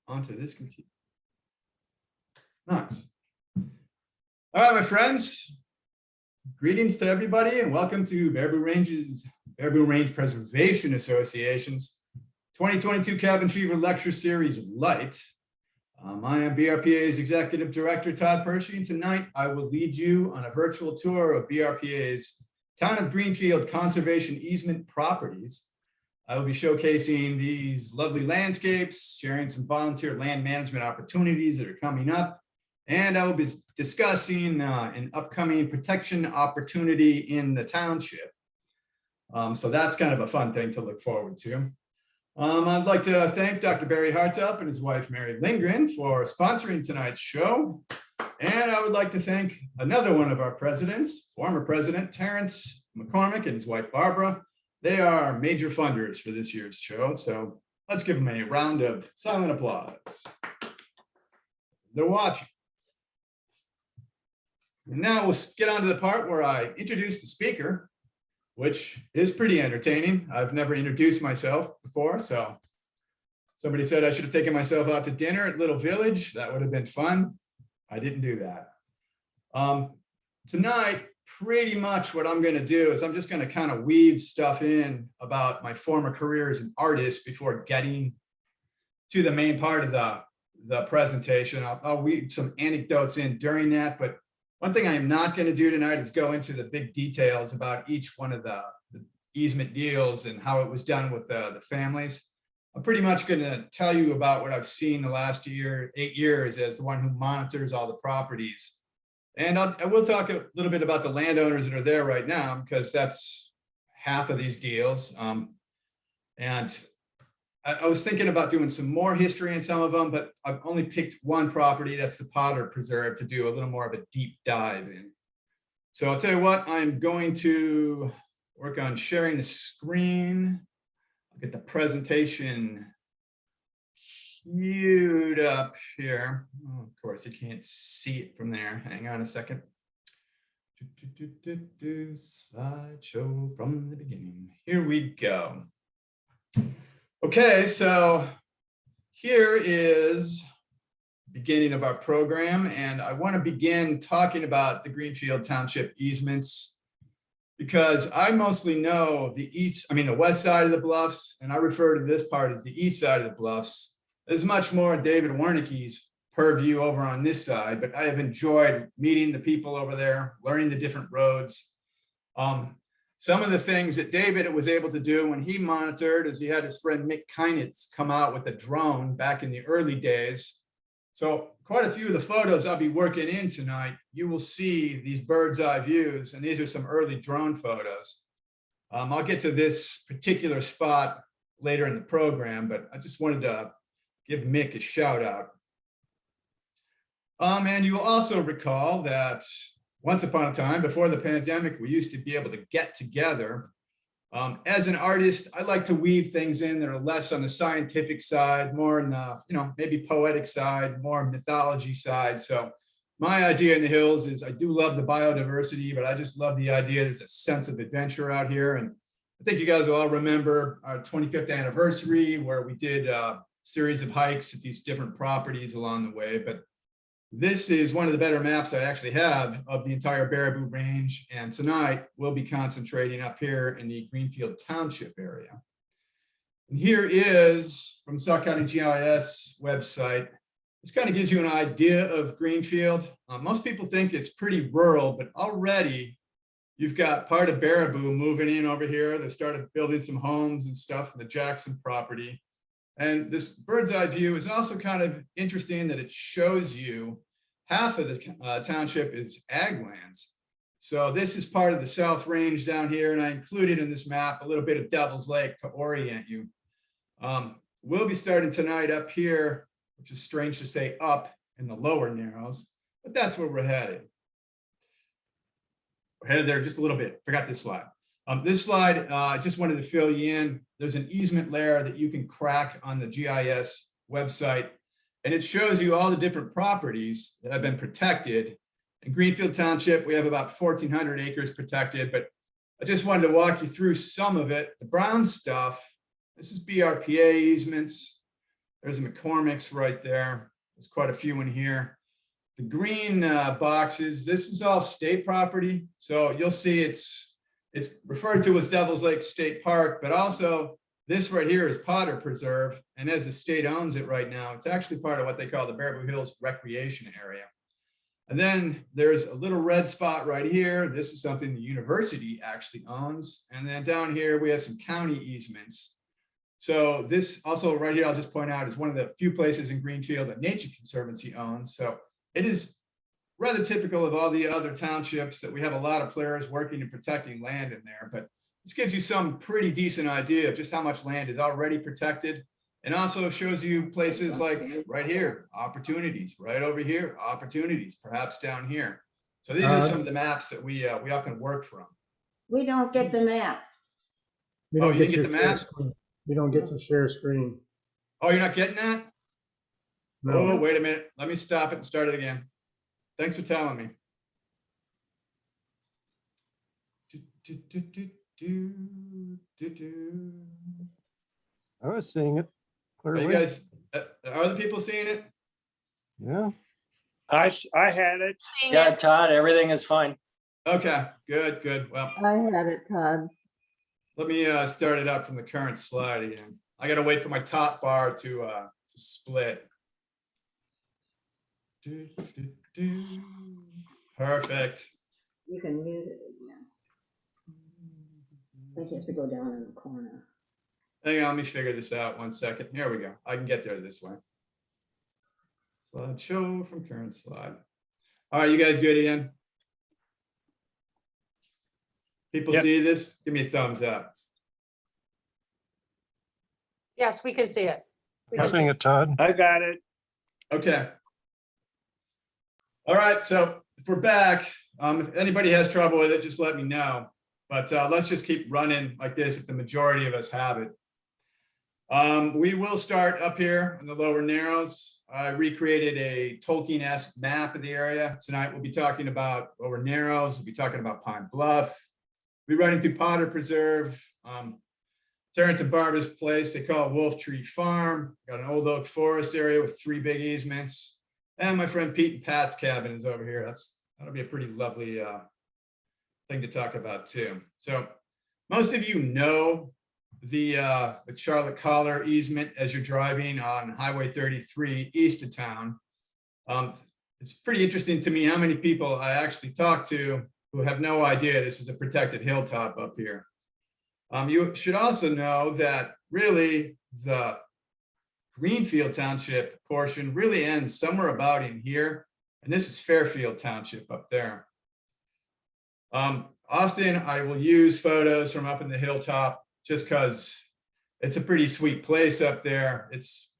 onto this computer. Nice. All right, my friends. Greetings to everybody and welcome to Berber Range Preservation Association's 2022 Cabin Fever Lecture Series Light. I am BRPA's Executive Director, Todd Persche, and tonight I will lead you on a virtual tour of BRPA's Town of Greenfield Conservation Easement properties. I will be showcasing these lovely landscapes, sharing some volunteer land management opportunities that are coming up, and I will be discussing an upcoming protection opportunity in the township. So that's kind of a fun thing to look forward to. I'd like to thank Dr. Barry Hartop and his wife, Mary Lindgren, for sponsoring tonight's show. And I would like to thank another one of our presidents, former President Terrence McCormick and his wife, Barbara. They are major funders for this year's show. So let's give them a round of silent applause. They're watching. And now we'll get on to the part where I introduce the speaker, which is pretty entertaining. I've never introduced myself before, so somebody said I should have taken myself out to dinner at Little Village. That would have been fun. I didn't do that. Tonight, pretty much what I'm going to do is I'm just going to kind of weave stuff in about my former career as an artist before getting to the main part of the presentation. I'll weave some anecdotes in during that, but one thing I'm not going to do tonight is go into the big details about each one of the easement deals and how it was done with the families. I'm pretty much going to tell you about what I've seen the last 8 years as the one who monitors all the properties. And I will talk a little bit about the landowners that are there right now, because that's half of these deals. And I was thinking about doing some more history in some of them, but I've only picked one property, that's the Potter Preserve, to do a little more of a deep dive in. So I'll tell you what, I'm going to work on sharing the screen. I'll get the presentation queued up here. Oh, of course, you can't see it from there. Hang on a second. Slideshow from the beginning. Here we go. Okay, so here is the beginning of our program, and I want to begin talking about the Greenfield Township easements because I mostly know the west side of the bluffs, and I refer to this part as the east side of the bluffs. There's much more David Wernicke's purview over on this side, but I have enjoyed meeting the people over there, learning the different roads. Some of the things that David was able to do when he monitored is he had his friend Mick Keinitz come out with a drone back in the early days. So quite a few of the photos I'll be working in tonight, you will see these bird's eye views, and these are some early drone photos. I'll get to this particular spot later in the program, but I just wanted to give Mick a shout out. And you will also recall that once upon a time, before the pandemic, we used to be able to get together. As an artist, I like to weave things in that are less on the scientific side, more in the, maybe poetic side, more mythology side. So my idea in the hills is I do love the biodiversity, but I just love the idea there's a sense of adventure out here. And I think you guys will all remember our 25th anniversary where we did a series of hikes at these different properties along the way. But this is one of the better maps I actually have of the entire Baraboo Range. And tonight we'll be concentrating up here in the Greenfield Township area. And here is from Sauk County GIS website. This kind of gives you an idea of Greenfield. Most people think it's pretty rural, but already you've got part of Baraboo moving in over here. They started building some homes and stuff in the Jackson property. And this bird's eye view is also kind of interesting that it shows you half of the township is ag lands. So this is part of the South Range down here, and I included in this map a little bit of Devil's Lake to orient you. We'll be starting tonight up here, which is strange to say up in the lower Narrows, but that's where we're headed. We're headed there just a little bit. Forgot this slide. This slide, I just wanted to fill you in. There's an easement layer that you can crack on the GIS website, and it shows you all the different properties that have been protected. In Greenfield Township, we have about 1,400 acres protected, but I just wanted to walk you through some of it. The brown stuff, this is BRPA easements. There's a McCormick's right there. There's quite a few in here. The green boxes, this is all state property. So you'll see it's referred to as Devil's Lake State Park, but also this right here is Potter Preserve. And as the state owns it right now, it's actually part of what they call the Berber Hills Recreation Area. And then there's a little red spot right here. This is something the university actually owns. And then down here, we have some county easements. So this also right here, I'll just point out, is one of the few places in Greenfield that Nature Conservancy owns. So it is rather typical of all the other townships that we have a lot of players working and protecting land in there. But this gives you some pretty decent idea of just how much land is already protected. And also shows you places like right here, opportunities, right over here, opportunities, perhaps down here. So these are some of the maps that we often work from. We don't get the map. Oh, you didn't get the map? We don't get to share screen. Oh, you're not getting that? No. Oh, wait a minute. Let me stop it and start it again. Thanks for telling me. I was seeing it Are clearly. you guys, are other people seeing it? Yeah. I had it. Yeah, Todd, everything is fine. Okay, good, good. Well, I had it, Todd. let me start it out from the current slide again. I gotta wait for my top bar to split. Perfect. You can mute it again. I think you have to go down in the corner. Hang on, let me figure this out 1 second. Here we go. I can get there this way. Slideshow from current slide. All right, you guys good again? People Yep. see this? Give me a thumbs up. Yes, we can see it. I'm seeing it, Todd. I got it. Okay. All right, so if we're back, if anybody has trouble with it, just let me know. But let's just keep running like this if the majority of us have it. We will start up here in the lower narrows. I recreated a Tolkien-esque map of the area. Tonight we'll be talking about lower narrows. We'll be talking about Pine Bluff. We'll be running through Potter Preserve, Terrence and Barbara's place. They call it Wolf Tree Farm. Got an old oak forest area with 3 big easements. And my friend Pete and Pat's cabin is over here. That'll be a pretty lovely thing to talk about too. So most of you know the Sharlotte Coller easement as you're driving on Highway 33 east of town. It's pretty interesting to me how many people I actually talk to who have no idea this is a protected hilltop up here. You should also know that really the Greenfield Township portion really ends somewhere about in here. And this is Fairfield Township up there. Often I will use photos from up in the hilltop just because it's a pretty sweet place up there. It's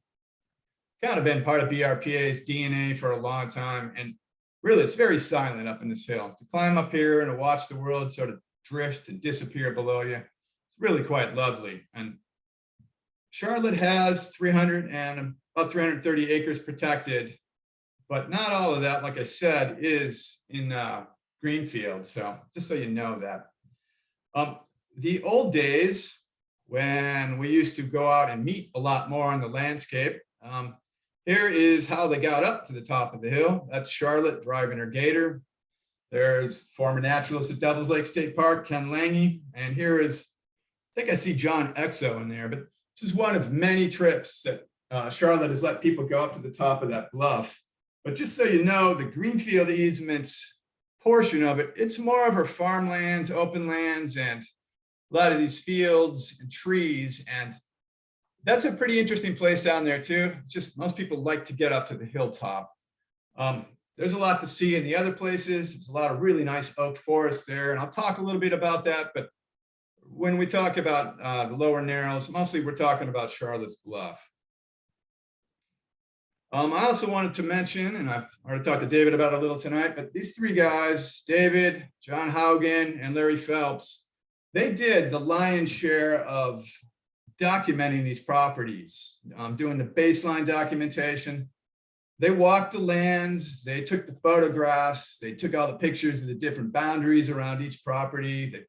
kind of been part of BRPA's DNA for a long time. And really, it's very silent up in this hill. To climb up here and to watch the world sort of drift and disappear below you, it's really quite lovely. And Charlotte has about 330 acres protected, but not all of that, like I said, is in Greenfield. So just so you know that. The old days when we used to go out and meet a lot more on the landscape, here is how they got up to the top of the hill. That's Charlotte driving her gator. There's former naturalist at Devil's Lake State Park, Ken Lange. And here is, I think I see John Exo in there, but this is one of many trips that Charlotte has let people go up to the top of that bluff. But just so you know, the Greenfield Easements portion of it, it's more of her farmlands, open lands, and a lot of these fields and trees. And that's a pretty interesting place down there too. It's just most people like to get up to the hilltop. There's a lot to see in the other places. There's a lot of really nice oak forest there. And I'll talk a little bit about that. But when we talk about the lower narrows, mostly we're talking about Charlotte's Bluff. I also wanted to mention, and I've already talked to David about it a little tonight, but these 3 guys, David, John Haugen, and Larry Phelps, they did the lion's share of documenting these properties, doing the baseline documentation. They walked the lands, they took the photographs, they took all the pictures of the different boundaries around each property. They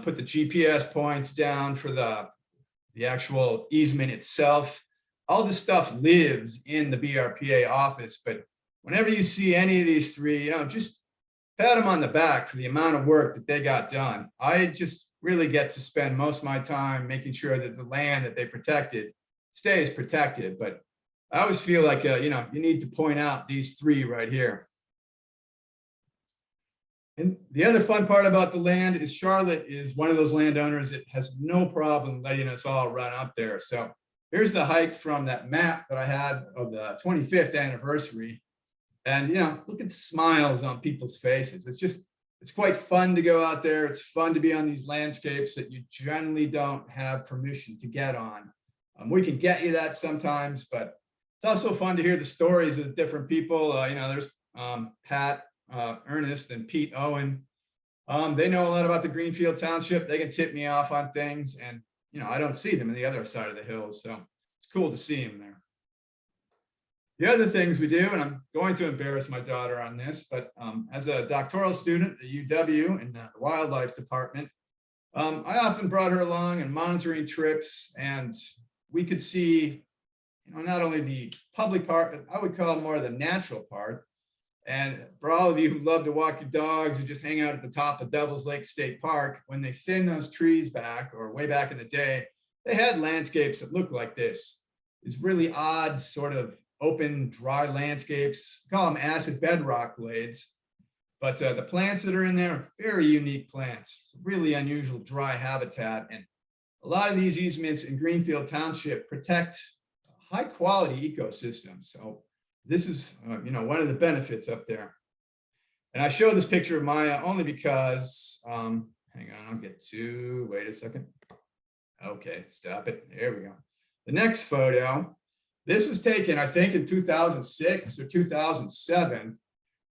put the GPS points down for the actual easement itself. all this stuff lives in the BRPA office, but whenever you see any of these three, just pat them on the back for the amount of work that they got done. I just really get to spend most of my time making sure that the land that they protected stays protected. But I always feel like, you need to point out these three right here. And the other fun part about the land is Sharlotte is one of those landowners that has no problem letting us all run up there. So here's the hike from that map that I had of the 25th anniversary. And, look at smiles on people's faces. It's quite fun to go out there. It's fun to be on these landscapes that you generally don't have permission to get on. We can get you that sometimes, but it's also fun to hear the stories of the different people. There's Pat, Ernest, and Pete Owen. They know a lot about the Greenfield Township. They can tip me off on things, and I don't see them on the other side of the hills, so it's cool to see them there. The other things we do, and I'm going to embarrass my daughter on this, but as a doctoral student at UW in the wildlife department, I often brought her along in monitoring trips, and we could see, not only the public part, but I would call it more the natural part. And for all of you who love to walk your dogs and just hang out at the top of Devil's Lake State Park, when they thinned those trees back, or way back in the day, they had landscapes that looked like this. These really odd sort of open, dry landscapes. We call them acid bedrock glades. But the plants that are in there are very unique plants. It's a really unusual dry habitat. And a lot of these easements in Greenfield Township protect high quality ecosystems. So this is, one of the benefits up there. And I show this picture of Maya only because, hang on, I'll get to, wait a second. Okay, stop it. There we go. The next photo, this was taken, I think, in 2006 or 2007.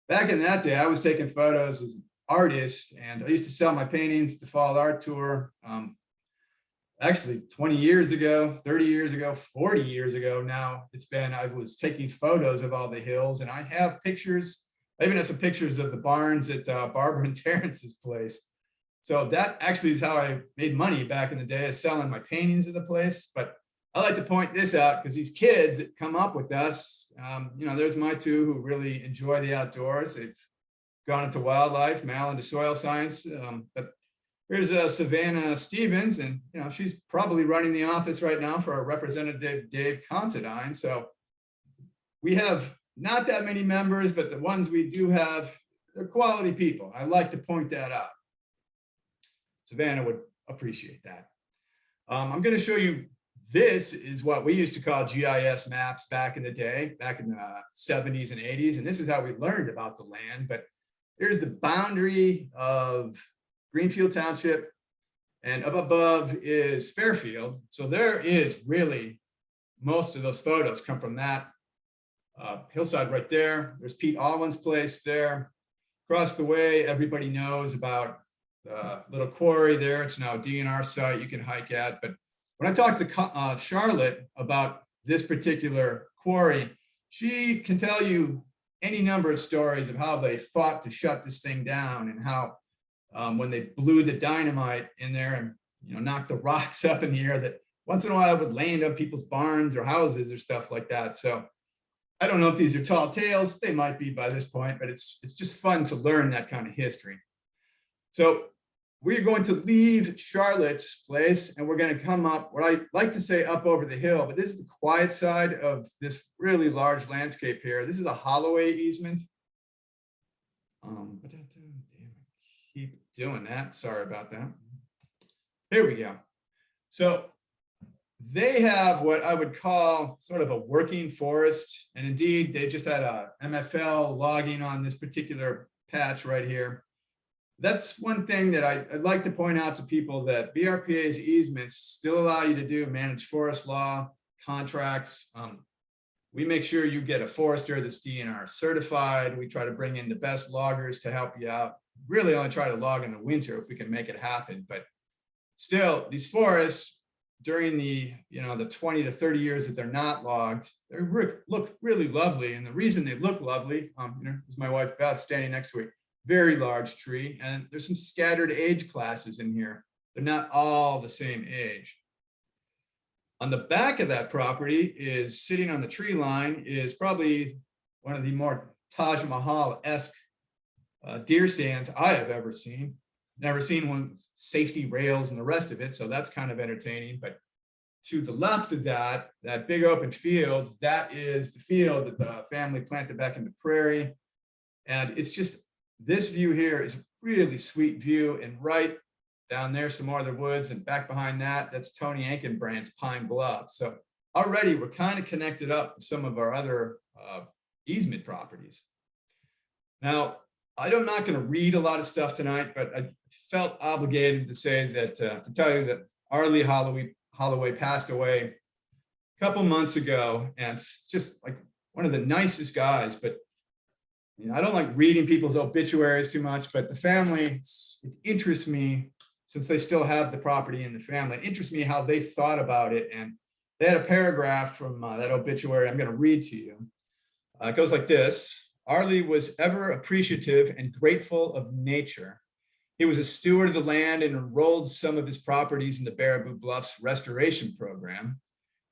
Back in that day, I was taking photos as an artist, and I used to sell my paintings to Fall Art Tour. Actually 20 years ago, 30 years ago, 40 years ago now, I was taking photos of all the hills, and I have pictures. I even have some pictures of the barns at Barbara and Terrence's place. So that actually is how I made money back in the day, is selling my paintings of the place. But I like to point this out because these kids that come up with us, there's my two who really enjoy the outdoors. They've gone into wildlife, Mal into soil science, but here's Savannah Stevens, and she's probably running the office right now for our representative Dave Considine. So we have not that many members, but the ones we do have, they're quality people. I like to point that out. Savannah would appreciate that. I'm going to show you, this is what we used to call GIS maps back in the day, back in the 70s and 80s, and this is how we learned about the land. But here's the boundary of Greenfield Township, and up above is Fairfield. So there is really, most of those photos come from that hillside right there. There's Pete Owens' place there. Across the way, everybody knows about the little quarry there. It's now a DNR site you can hike at. But when I talked to Charlotte about this particular quarry, she can tell you any number of stories of how they fought to shut this thing down, and how when they blew the dynamite in there and knocked the rocks up in the air, that once in a while it would land on people's barns or houses or stuff like that. So I don't know if these are tall tales. They might be by this point, but it's just fun to learn that kind of history. So we're going to leave Charlotte's place, and we're going to come up, what I like to say, up over the hill, but this is the quiet side of this really large landscape here. This is a Holloway easement. Keep doing that. Sorry about that. Here we go. So they have what I would call sort of a working forest. And indeed, they just had a MFL logging on this particular patch right here. That's one thing that I'd like to point out to people, that BRPA's easements still allow you to do managed forest law contracts. We make sure you get a forester that's DNR certified. We try to bring in the best loggers to help you out. Really only try to log in the winter if we can make it happen. But still, these forests during the the 20 to 30 years that they're not logged, they look really lovely. And the reason they look lovely, is my wife Beth standing next to a very large tree, and there's some scattered age classes in here. They're not all the same age. On the back of that property is sitting on the tree line is probably one of the more Taj Mahal-esque deer stands I have ever seen. Never seen one with safety rails and the rest of it, so that's kind of entertaining. But to the left of that big open field, that is the field that the family planted back in the prairie. And it's just, this view here is a really sweet view, and right down there, some more of the woods, and back behind that, that's Toni Ankenbrandt's Pine Bluff. So already we're kind of connected up with some of our other easement properties. Now, I'm not going to read a lot of stuff tonight, but I felt obligated to say that, to tell you that Arlie Holloway passed away a couple months ago, and it's just like one of the nicest guys. But you know, I don't like reading people's obituaries too much, but the family, it interests me, since they still have the property in the family, it interests me how they thought about it. And they had a paragraph from that obituary I'm going to read to you. It goes like this. Arlie was ever appreciative and grateful of nature. He was a steward of the land and enrolled some of his properties in the Baraboo Bluffs restoration program.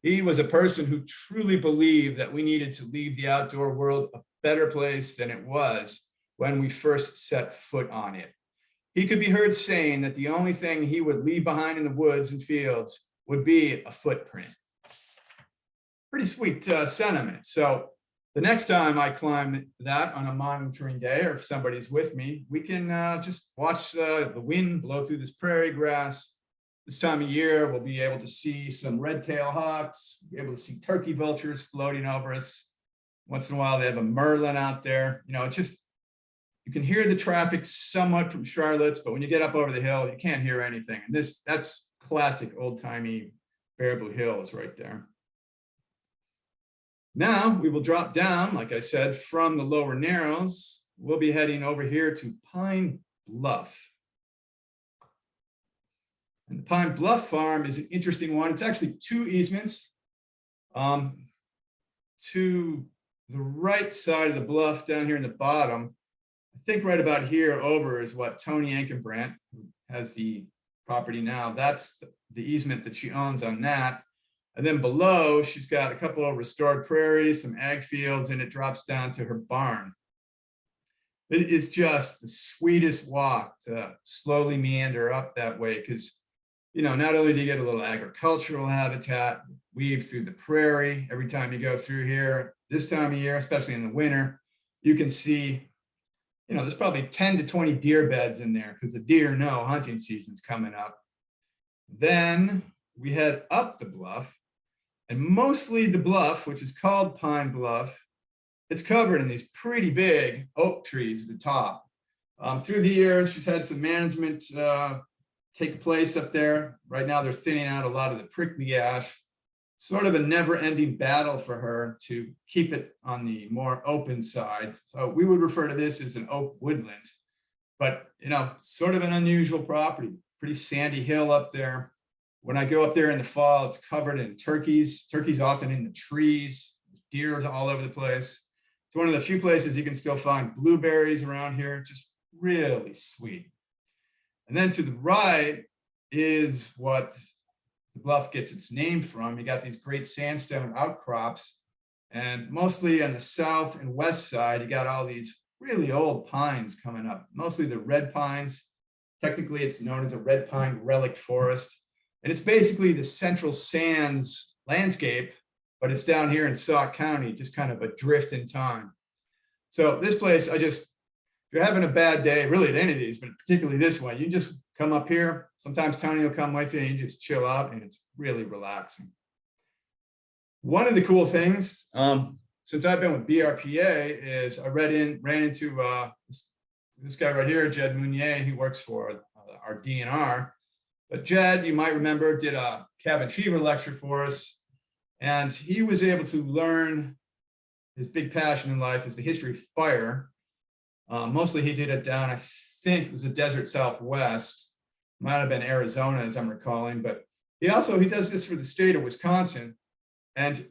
He was a person who truly believed that we needed to leave the outdoor world a better place than it was when we first set foot on it. He could be heard saying that the only thing he would leave behind in the woods and fields would be a footprint. Pretty sweet sentiment. So the next time I climb that on a monitoring day, or if somebody's with me, we can just watch the wind blow through this prairie grass. This time of year, we'll be able to see some red-tailed hawks, be able to see turkey vultures floating over us. Once in a while, they have a merlin out there. You know, it's just, you can hear the traffic somewhat from Charlotte, but when you get up over the hill, you can't hear anything. And that's classic old-timey Baraboo Hills right there. Now we will drop down, like I said, from the lower narrows. We'll be heading over here to Pine Bluff. And the Pine Bluff farm is an interesting one. It's actually two easements. To the right side of the bluff down here in the bottom, I think right about here over is what Toni Ankenbrandt, who has the property now, that's the easement that she owns on that. And then below, she's got a couple of restored prairies, some ag fields, and it drops down to her barn. It is just the sweetest walk to slowly meander up that way, because, you know, not only do you get a little agricultural habitat, weave through the prairie every time you go through here. This time of year, especially in the winter, you can see, you know, there's probably 10 to 20 deer beds in there, because the deer know hunting season's coming up. Then we head up the bluff. And mostly the bluff, which is called Pine Bluff, it's covered in these pretty big oak trees at the top. Through the years, she's had some management take place up there. Right now, they're thinning out a lot of the prickly ash. It's sort of a never-ending battle for her to keep it on the more open side. So we would refer to this as an oak woodland. But, you know, sort of an unusual property, pretty sandy hill up there. When I go up there in the fall, it's covered in turkeys. Turkeys often in the trees, deer all over the place. It's one of the few places you can still find blueberries around here. Just really sweet. And then to the right is what the bluff gets its name from. You got these great sandstone outcrops, and mostly on the south and west side, you got all these really old pines coming up, mostly the red pines. Technically, it's known as a red pine relic forest. And it's basically the Central Sands landscape, but it's down here in Sauk County, just kind of adrift in time. So this place, if you're having a bad day, really at any of these, but particularly this one, you just come up here. Sometimes Tony will come with you and you just chill out, and it's really relaxing. One of the cool things, since I've been with BRPA, is I ran into this guy right here, Jed Mounier, who works for our DNR. But Jed, you might remember, did a cabin fever lecture for us, and he was able to learn his big passion in life is the history of fire. Mostly he did it down, I think it was the desert Southwest, might have been Arizona as I'm recalling, but he does this for the state of Wisconsin. And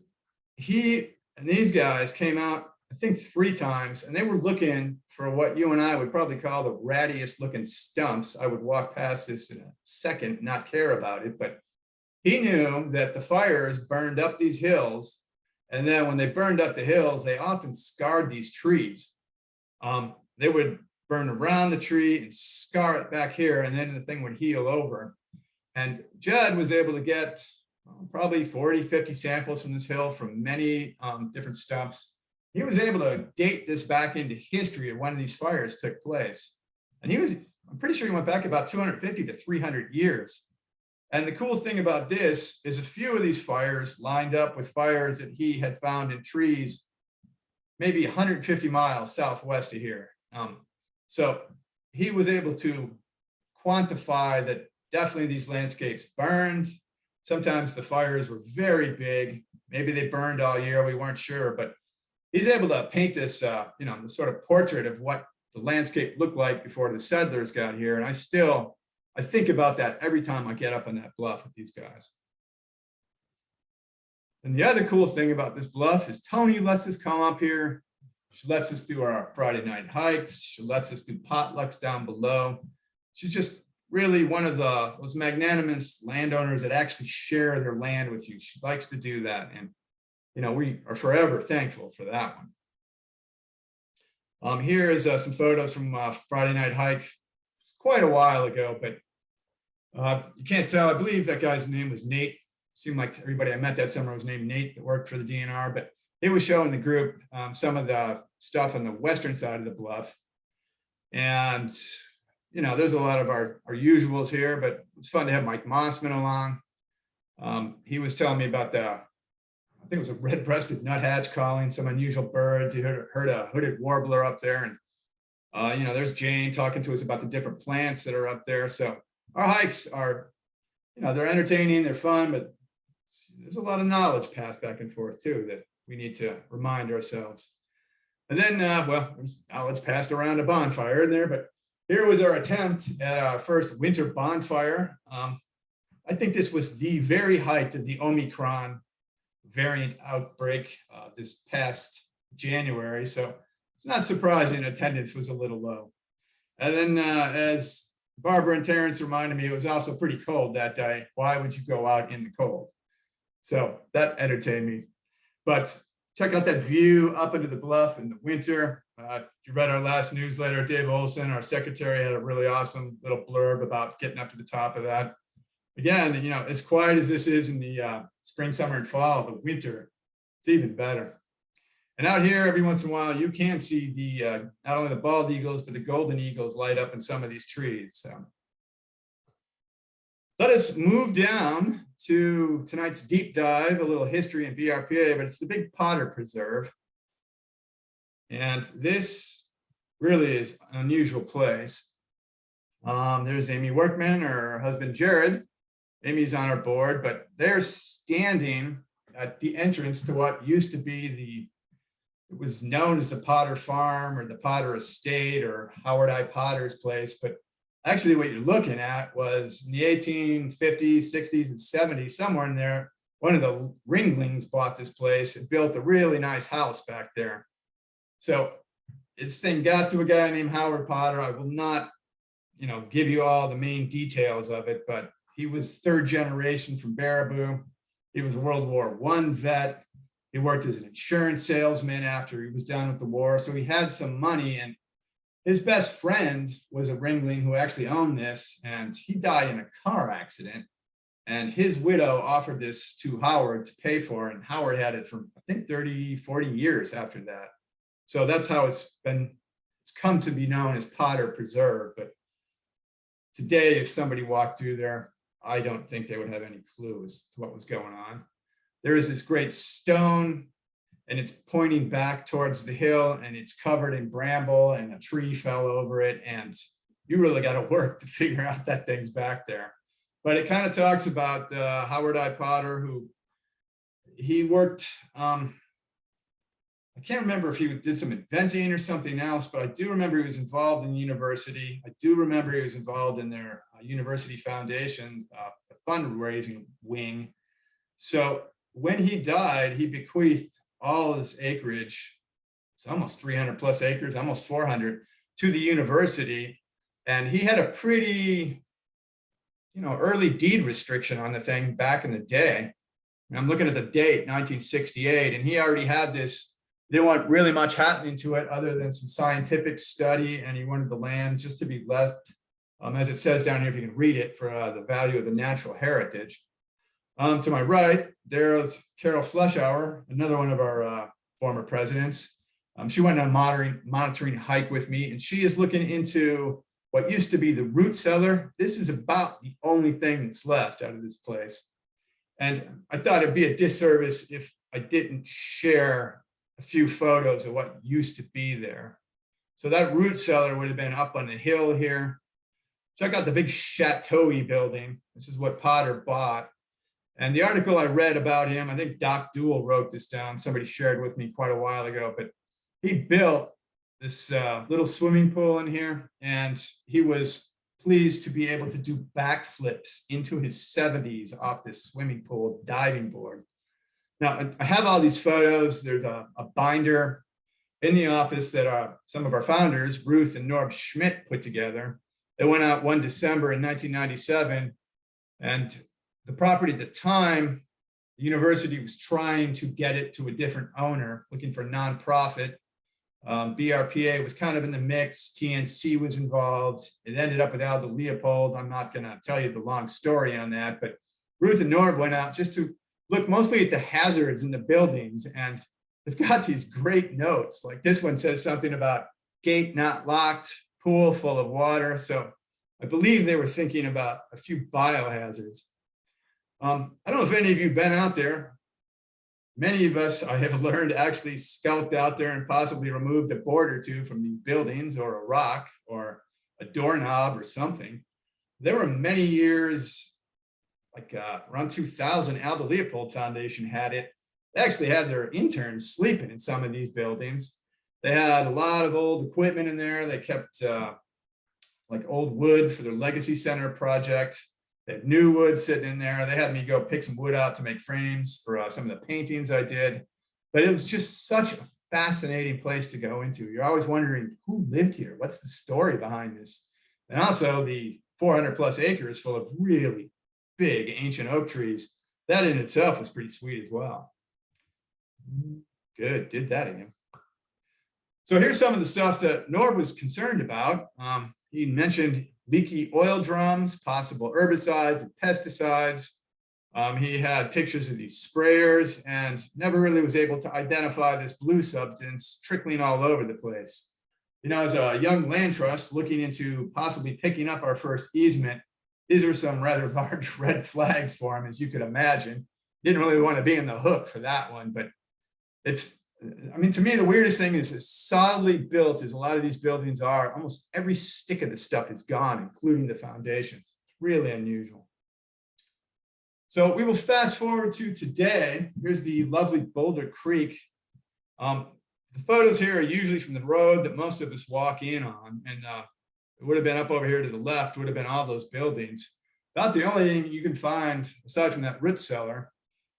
he and these guys came out, I think 3 times, and they were looking for what you and I would probably call the rattiest looking stumps. I would walk past this in a second, not care about it, but he knew that the fires burned up these hills. And then when they burned up the hills, they often scarred these trees. They would burn around the tree and scar it back here, and then the thing would heal over. And Judd was able to get probably 40, 50 samples from this hill from many different stumps. He was able to date this back into history of when these fires took place. And I'm pretty sure he went back about 250 to 300 years. And the cool thing about this is a few of these fires lined up with fires that he had found in trees, maybe 150 miles southwest of here. So he was able to quantify that definitely these landscapes burned. Sometimes the fires were very big. Maybe they burned all year. We weren't sure, but he's able to paint this, the sort of portrait of what the landscape looked like before the settlers got here. And I think about that every time I get up on that bluff with these guys. And the other cool thing about this bluff is Toni lets us come up here. She lets us do our Friday night hikes. She lets us do potlucks down below. She's just really one of those magnanimous landowners that actually share their land with you. She likes to do that. And, we are forever thankful for that one. Here is some photos from Friday night hike. Quite a while ago, but you can't tell. I believe that guy's name was Nate. Seemed like everybody I met that summer was named Nate that worked for the DNR, but he was showing the group some of the stuff on the western side of the bluff. And, there's a lot of our usuals here, but it's fun to have Mike Mossman along. He was telling me about I think it was a red-breasted nuthatch calling, some unusual birds. He heard a hooded warbler up there. And, there's Jane talking to us about the different plants that are up there. So our hikes are, they're entertaining, they're fun, but there's a lot of knowledge passed back and forth too that we need to remind ourselves. And then, there's knowledge passed around a bonfire in there, but here was our attempt at our first winter bonfire. I think this was the very height of the Omicron variant outbreak this past January. So it's not surprising attendance was a little low. And then as Barbara and Terrence reminded me, it was also pretty cold that day. Why would you go out in the cold? So that entertained me. But check out that view up into the bluff in the winter. If you read our last newsletter, Dave Olson, our secretary, had a really awesome little blurb about getting up to the top of that. Again, as quiet as this is in the spring, summer, and fall, the winter, it's even better. And out here, every once in a while, you can see the not only the bald eagles, but the golden eagles light up in some of these trees. So let us move down to tonight's deep dive, a little history in BRPA, but it's the Big Potter Preserve. And this really is an unusual place. There's Amy Workman, her husband, Jared. Amy's on our board, but they're standing at the entrance to what used to be it was known as the Potter Farm or the Potter Estate or Howard I. Potter's place. But actually what you're looking at was in the 1850s, 60s, and 70s, somewhere in there, one of the Ringlings bought this place and built a really nice house back there. So this thing got to a guy named Howard Potter. I will not, give you all the main details of it, but he was third generation from Berber. He was a World War I vet. He worked as an insurance salesman after he was done with the war. So he had some money, and his best friend was a Ringling who actually owned this, and he died in a car accident. And his widow offered this to Howard to pay for, and Howard had it for, I think, 30, 40 years after that. So that's how it's come to be known as Potter Preserve. But today, if somebody walked through there, I don't think they would have any clue as to what was going on. There is this great stone, and it's pointing back towards the hill, and it's covered in bramble, and a tree fell over it. And you really got to work to figure out that thing's back there. But it kind of talks about Howard I. Potter, who he worked, I can't remember if he did some inventing or something else, but I do remember he was involved in the university. I do remember he was involved in their university foundation, the fundraising wing. So when he died, he bequeathed all his acreage, it's almost 300 plus acres, almost 400, to the university. And he had a pretty, early deed restriction on the thing back in the day. And I'm looking at the date, 1968, and he already had this. He didn't want really much happening to it other than some scientific study, and he wanted the land just to be left, as it says down here, if you can read it, for the value of the natural heritage. To my right, there's Carol Fleschauer, another one of our former presidents. She went on a monitoring hike with me, and she is looking into what used to be the root cellar. This is about the only thing that's left out of this place. And I thought it'd be a disservice if I didn't share a few photos of what used to be there. So that root cellar would have been up on the hill here. Check out the big chateau-y building. This is what Potter bought. And the article I read about him, I think Doc Duell wrote this down. Somebody shared with me quite a while ago, but he built this little swimming pool in here, and he was pleased to be able to do backflips into his 70s off this swimming pool diving board. Now, I have all these photos. There's a binder in the office that some of our founders, Ruth and Norb Schmidt, put together. It went out one December in 1997, and the property at the time, the university was trying to get it to a different owner, looking for a nonprofit. BRPA was kind of in the mix. TNC was involved. It ended up with Aldo Leopold. I'm not going to tell you the long story on that, but Ruth and Norb went out just to look mostly at the hazards in the buildings, and they've got these great notes. Like this one says something about gate not locked, pool full of water. So I believe they were thinking about a few biohazards. I don't know if any of you have been out there. Many of us, I have learned, actually skulked out there and possibly removed a board or two from these buildings, or a rock or a doorknob or something. There were many years, like around 2000, Aldo Leopold Foundation had it. They actually had their interns sleeping in some of these buildings. They had a lot of old equipment in there. They kept like old wood for their Legacy Center project. They had new wood sitting in there. They had me go pick some wood out to make frames for some of the paintings I did. But it was just such a fascinating place to go into. You're always wondering who lived here. What's the story behind this? And also the 400 plus acres full of really big ancient oak trees. That in itself was pretty sweet as well. Good, did that again. So here's some of the stuff that Norb was concerned about. He mentioned leaky oil drums, possible herbicides and pesticides. He had pictures of these sprayers and never really was able to identify this blue substance trickling all over the place. As a young land trust looking into possibly picking up our first easement, these are some rather large red flags for him, as you could imagine. Didn't really want to be in the hook for that one, but to me, the weirdest thing is, as solidly built as a lot of these buildings are, almost every stick of the stuff is gone, including the foundations. It's really unusual. So we will fast forward to today. Here's the lovely Boulder Creek. The photos here are usually from the road that most of us walk in on, and it would have been up over here to the left, would have been all those buildings. About the only thing you can find, aside from that root cellar,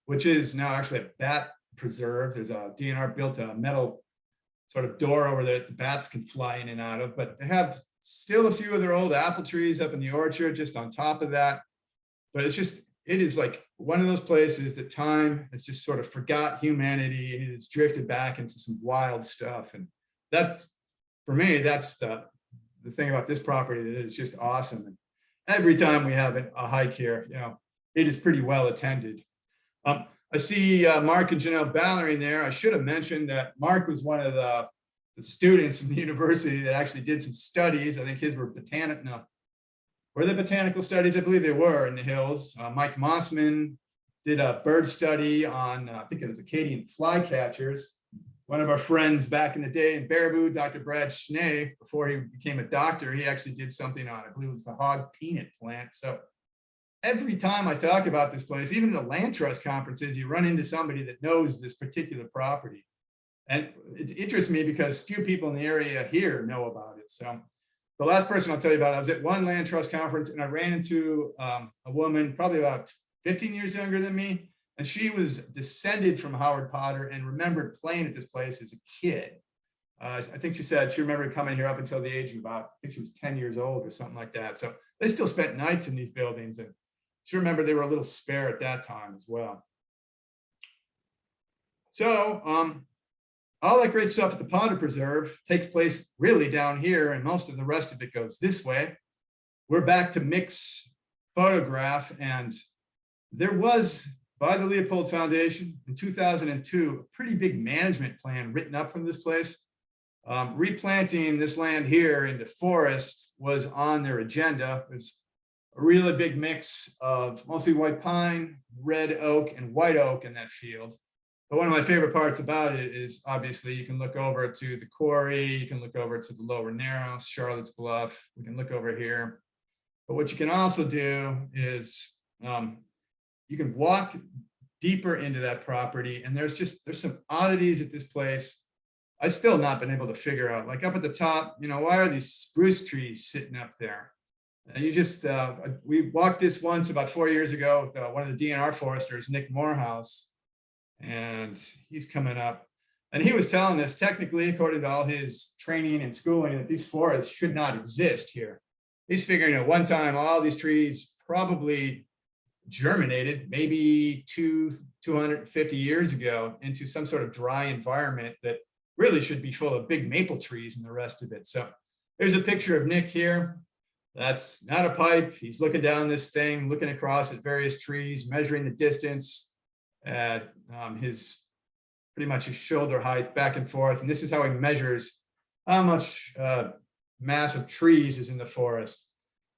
which is now actually a bat preserve. There's a DNR built a metal sort of door over there that the bats can fly in and out of, but they have still a few of their old apple trees up in the orchard just on top of that. But it is like one of those places that time has just sort of forgot humanity, and it has drifted back into some wild stuff. And that's, for me, that's the thing about this property, that is just awesome. And every time we have a hike here, it is pretty well attended. I see Mark and Janelle Ballery there. I should have mentioned that Mark was one of the students from the university that actually did some studies. I think his were were they botanical studies? I believe they were in the hills. Mike Mossman did a bird study on, I think it was Acadian flycatchers. One of our friends back in the day in Berber, Dr. Brad Schnee, before he became a doctor, he actually did something on, I believe it was the hog peanut plant. So every time I talk about this place, even the land trust conferences, you run into somebody that knows this particular property. And it interests me because few people in the area here know about it. So the last person I'll tell you about, I was at one land trust conference and I ran into a woman probably about 15 years younger than me. And she was descended from Howard Potter and remembered playing at this place as a kid. I think she said she remembered coming here up until the age of about, I think she was 10 years old or something like that. So they still spent nights in these buildings, and she remembered they were a little spare at that time as well. So all that great stuff at the Potter Preserve takes place really down here, and most of the rest of it goes this way. We're back to Mick's photograph, and there was, by the Leopold Foundation in 2002, a pretty big management plan written up from this place. Replanting this land here into forest was on their agenda. It was a really big mix of mostly white pine, red oak, and white oak in that field. But one of my favorite parts about it is obviously you can look over to the quarry, you can look over to the lower narrows, Charlotte's Bluff, we can look over here. But what you can also do is you can walk deeper into that property, and there's some oddities at this place I've still not been able to figure out. Like up at the top, why are these spruce trees sitting up there? And you just, we walked this once about 4 years ago with one of the DNR foresters, Nick Morehouse, and he's coming up. And he was telling us, technically, according to all his training and schooling, that these forests should not exist here. He's figuring at one time, all these trees probably germinated maybe 250 years ago into some sort of dry environment that really should be full of big maple trees and the rest of it. So there's a picture of Nick here. That's not a pipe. He's looking down this thing, looking across at various trees, measuring the distance at his pretty much his shoulder height back and forth. And this is how he measures how much mass of trees is in the forest.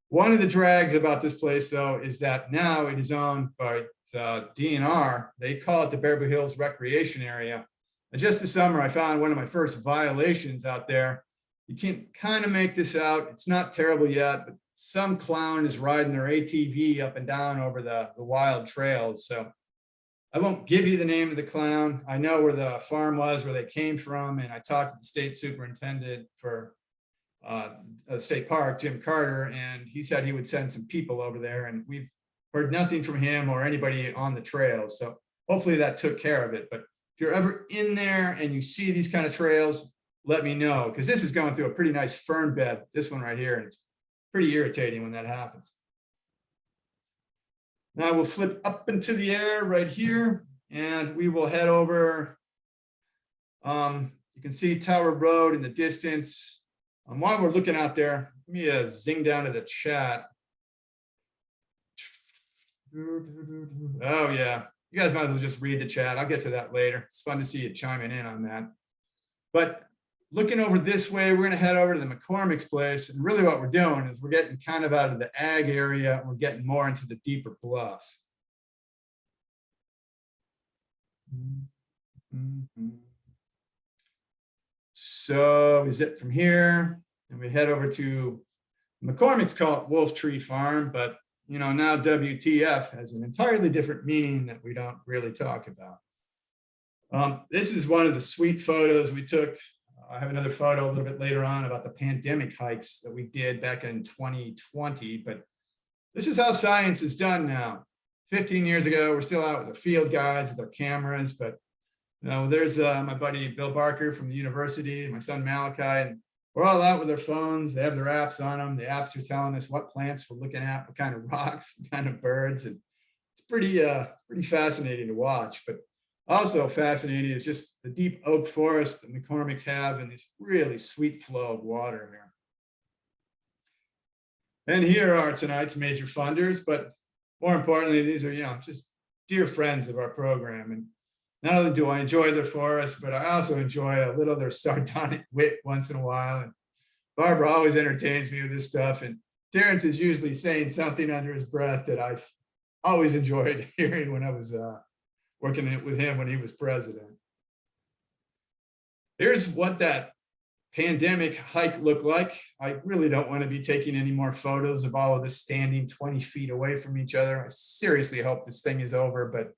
One of the drags about this place, though, is that now it is owned by the DNR. They call it the Berber Hills Recreation Area. And just this summer, I found one of my first violations out there. You can kind of make this out. It's not terrible yet, but some clown is riding their ATV up and down over the wild trails. So I won't give you the name of the clown. I know where the farm was, where they came from, and I talked to the state superintendent for a state park, Jim Carter, and he said he would send some people over there, and we've heard nothing from him or anybody on the trails. So hopefully that took care of it. But if you're ever in there and you see these kind of trails, let me know, because this is going through a pretty nice fern bed, this one right here, and it's pretty irritating when that happens. Now we'll flip up into the air right here, and we will head over. You can see Tower Road in the distance. While we're looking out there, let me zing down to the chat. Oh yeah, you guys might as well just read the chat. I'll get to that later. It's fun to see you chiming in on that. But looking over this way, we're going to head over to the McCormick's place. And really what we're doing is we're getting kind of out of the ag area. And we're getting more into the deeper bluffs. So we zip from here and we head over to McCormick's, called Wolf Tree Farm, but now WTF has an entirely different meaning that we don't really talk about. This is one of the sweet photos we took. I have another photo a little bit later on about the pandemic hikes that we did back in 2020, but this is how science is done now. 15 years ago, we're still out with our field guides, with our cameras, but there's my buddy Bill Barker from the university, my son Malachi, and we're all out with our phones. They have their apps on them. The apps are telling us what plants we're looking at, what kind of rocks, what kind of birds, and it's pretty fascinating to watch. But also fascinating is just the deep oak forest that McCormick's have and this really sweet flow of water here. And here are tonight's major funders, but more importantly, these are just dear friends of our program. And not only do I enjoy their forest, but I also enjoy a little of their sardonic wit once in a while. And Barbara always entertains me with this stuff. And Terrence is usually saying something under his breath that I've always enjoyed hearing when I was working with him when he was president. Here's what that pandemic hike looked like. I really don't want to be taking any more photos of all of this standing 20 feet away from each other. I seriously hope this thing is over, but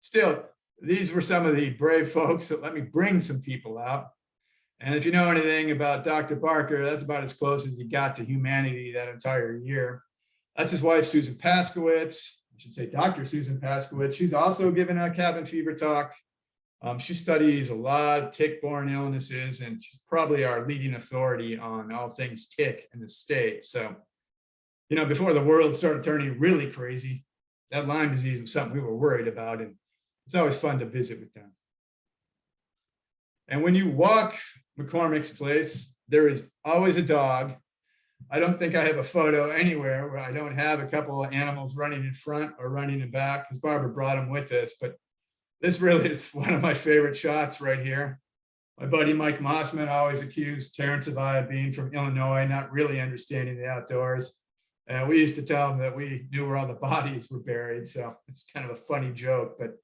still, these were some of the brave folks that let me bring some people out. And if you know anything about Dr. Barker, that's about as close as he got to humanity that entire year. That's his wife, Susan Paskowitz. I should say Dr. Susan Paskowitz. She's also given a cabin fever talk She studies a lot of tick-borne illnesses, and she's probably our leading authority on all things tick in the state. So, before the world started turning really crazy, that Lyme disease was something we were worried about, and it's always fun to visit with them. And when you walk McCormick's place, there is always a dog. I don't think I have a photo anywhere where I don't have a couple of animals running in front or running in back, because Barbara brought them with us. But this really is one of my favorite shots right here. My buddy Mike Mossman always accused Terrence of I of being from Illinois, not really understanding the outdoors. And we used to tell him that we knew where all the bodies were buried. So it's kind of a funny joke, but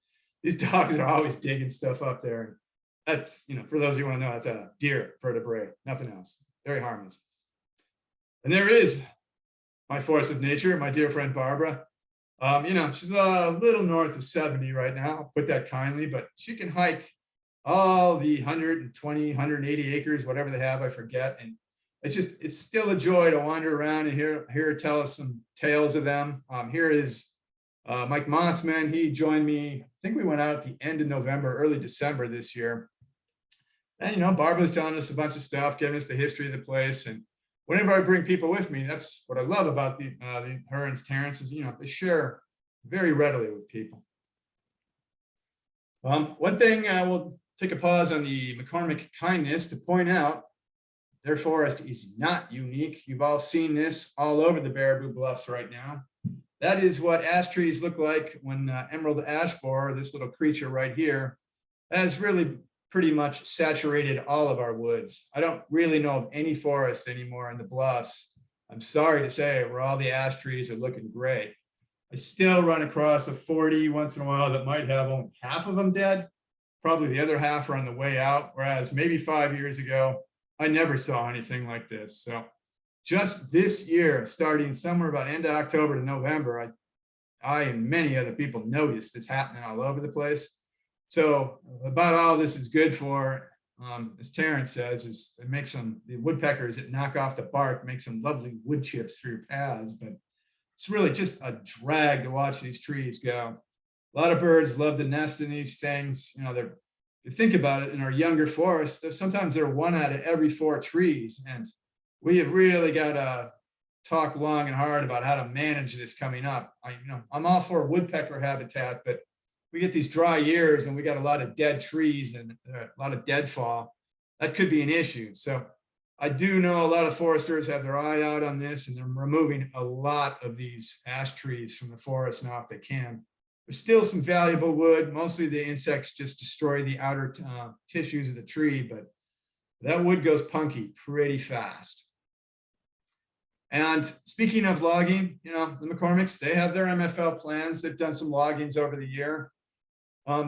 these dogs are always digging stuff up there. That's, for those of you who want to know, that's a deer vertebrae, nothing else. Very harmless. And there is my force of nature, my dear friend Barbara. She's a little north of 70 right now, I'll put that kindly, but she can hike all the 120, 180 acres, whatever they have, I forget. And it's still a joy to wander around and hear her tell us some tales of them. Here is Mike Mossman. He joined me, I think we went out at the end of November, early December this year. And, Barbara was telling us a bunch of stuff, giving us the history of the place. And whenever I bring people with me, that's what I love about her and Terrence is, they share very readily with people. One thing, I will take a pause on the McCormick kindness to point out, their forest is not unique. You've all seen this all over the Barber Bluffs right now. That is what ash trees look like when emerald ash borer, this little creature right here, has really pretty much saturated all of our woods. I don't really know of any forest anymore in the bluffs, I'm sorry to say, where all the ash trees are looking great. I still run across a 40 once in a while that might have only half of them dead. Probably the other half are on the way out, whereas maybe 5 years ago, I never saw anything like this. So just this year, starting somewhere about end of October to November, I and many other people noticed this happening all over the place. So about all this is good for, as Terrence says, is it makes the woodpeckers that knock off the bark, make some lovely wood chips for your paths, but it's really just a drag to watch these trees go. A lot of birds love to nest in these things. If you think about it, in our younger forests, sometimes they're 1 out of every 4 trees, and we have really got to talk long and hard about how to manage this coming up. I'm all for woodpecker habitat, but we get these dry years and we got a lot of dead trees and a lot of deadfall. That could be an issue. So I do know a lot of foresters have their eye out on this, and they're removing a lot of these ash trees from the forest now if they can. There's still some valuable wood. Mostly the insects just destroy the outer tissues of the tree, but that wood goes punky pretty fast. And speaking of logging, the McCormicks, they have their MFL plans. They've done some loggings over the year.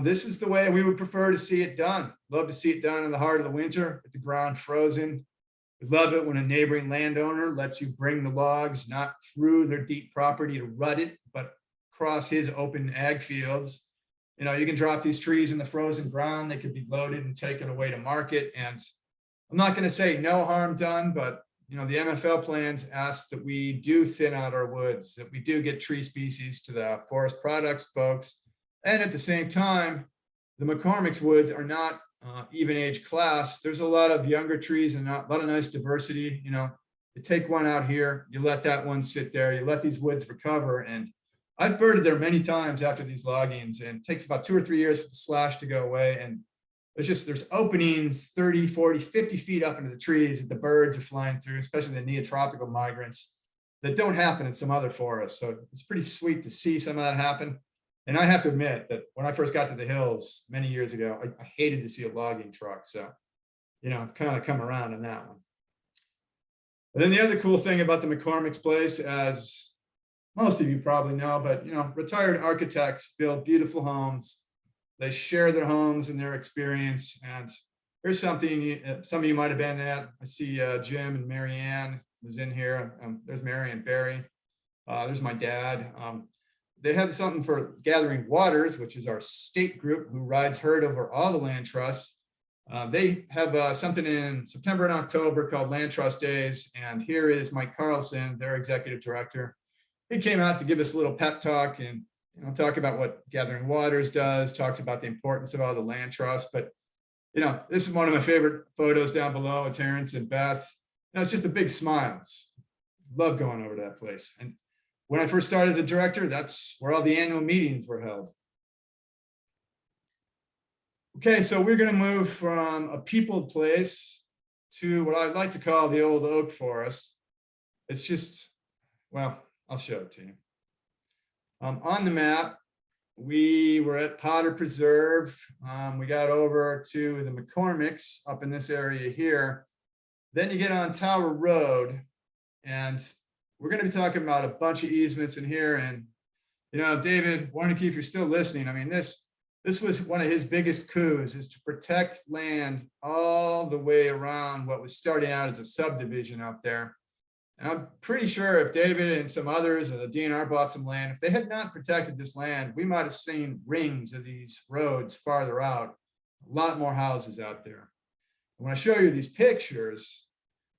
This is the way we would prefer to see it done. Love to see it done in the heart of the winter with the ground frozen. We love it when a neighboring landowner lets you bring the logs, not through their deep property to rut it, but across his open ag fields. You can drop these trees in the frozen ground. They could be loaded and taken away to market. And I'm not going to say no harm done, but the MFL plans ask that we do thin out our woods, that we do get tree species to the forest products folks. And at the same time, the McCormick's woods are not even age class. There's a lot of younger trees and a lot of nice diversity. You take one out here, you let that one sit there, you let these woods recover. And I've birded there many times after these loggings, and it takes about 2 or 3 years for the slash to go away. And there's openings 30, 40, 50 feet up into the trees that the birds are flying through, especially the neotropical migrants, that don't happen in some other forests. So it's pretty sweet to see some of that happen. And I have to admit that when I first got to the hills many years ago, I hated to see a logging truck. So, I've kind of come around on that one. But then the other cool thing about the McCormick's place, as most of you probably know, but, retired architects build beautiful homes. They share their homes and their experience. And here's something some of you might have been at. I see Jim and Marianne was in here. There's Mary and Barry. There's my dad. They had something for Gathering Waters, which is our state group who rides herd over all the land trusts. They have something in September and October called Land Trust Days. And here is Mike Carlson, their executive director. He came out to give us a little pep talk, and talk about what Gathering Waters does, talks about the importance of all the land trusts. But, this is one of my favorite photos down below of Terrence and Beth. It's just a big smiles. Love going over to that place. And when I first started as a director, that's where all the annual meetings were held. Okay, so we're going to move from a peopled place to what I like to call the old oak forest. It's just, well, I'll show it to you. On the map, we were at Potter Preserve. We got over to the McCormicks up in this area here. Then you get on Tower Road, and we're going to be talking about a bunch of easements in here. And, David Warnicki, if you're still listening, I mean, this was one of his biggest coups, is to protect land all the way around what was starting out as a subdivision out there. And I'm pretty sure if David and some others and the DNR bought some land, if they had not protected this land, we might have seen rings of these roads farther out, a lot more houses out there. And when I show you these pictures,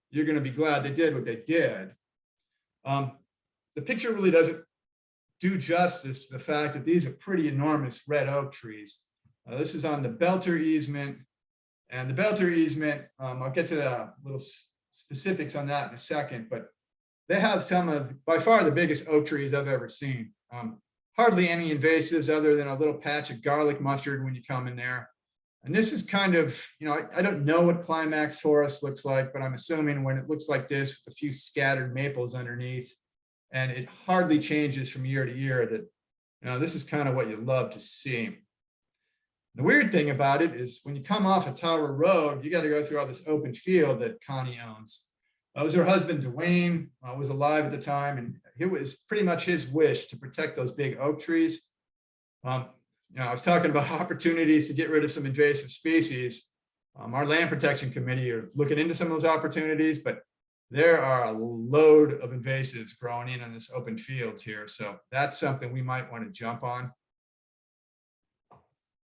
you're going to be glad they did what they did. The picture really doesn't do justice to the fact that these are pretty enormous red oak trees. This is on the Belter Easement, and the Belter Easement, I'll get to the little specifics on that in a second, but they have some of, by far, the biggest oak trees I've ever seen. Hardly any invasives other than a little patch of garlic mustard when you come in there. And this is kind of, I don't know what climax forest looks like, but I'm assuming when it looks like this with a few scattered maples underneath, and it hardly changes from year to year, that, this is kind of what you love to see. The weird thing about it is when you come off a Tower Road, you got to go through all this open field that Connie owns. It was her husband, Dwayne, was alive at the time, and it was pretty much his wish to protect those big oak trees. I was talking about opportunities to get rid of some invasive species. Our land protection committee are looking into some of those opportunities, but there are a load of invasives growing in on this open fields here. So that's something we might want to jump on.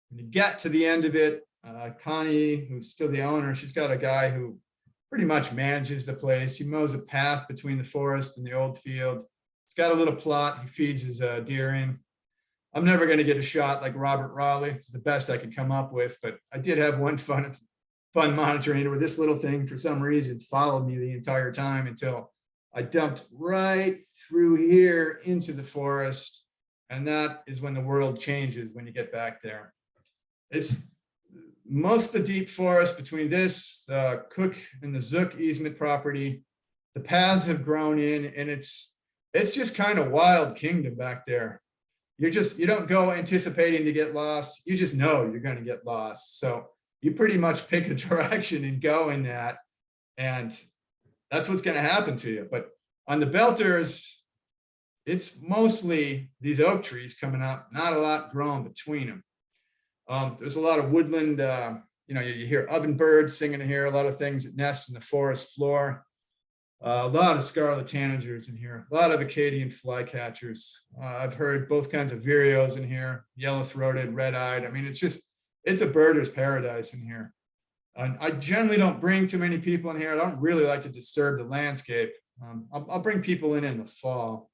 When you get to the end of it, Connie, who's still the owner, she's got a guy who pretty much manages the place. He mows a path between the forest and the old field. It's got a little plot he feeds his deer in. I'm never going to get a shot like Robert Raleigh. It's the best I could come up with, but I did have one fun monitoring it where this little thing, for some reason, followed me the entire time until I dumped right through here into the forest. And that is when the world changes, when you get back there. It's most of the deep forest between this, the Koch and the Zuch easement property. The paths have grown in, and it's just kind of wild kingdom back there. You don't go anticipating to get lost. You just know you're going to get lost. So you pretty much pick a direction and go in that, and that's what's going to happen to you. But on the Belters, it's mostly these oak trees coming up, not a lot growing between them. There's a lot of woodland, you hear ovenbirds singing in here, a lot of things that nest in the forest floor. A lot of scarlet tanagers in here, a lot of Acadian flycatchers. I've heard both kinds of vireos in here, yellow-throated, red-eyed. I mean, it's a birder's paradise in here. And I generally don't bring too many people in here. I don't really like to disturb the landscape. I'll bring people in the fall.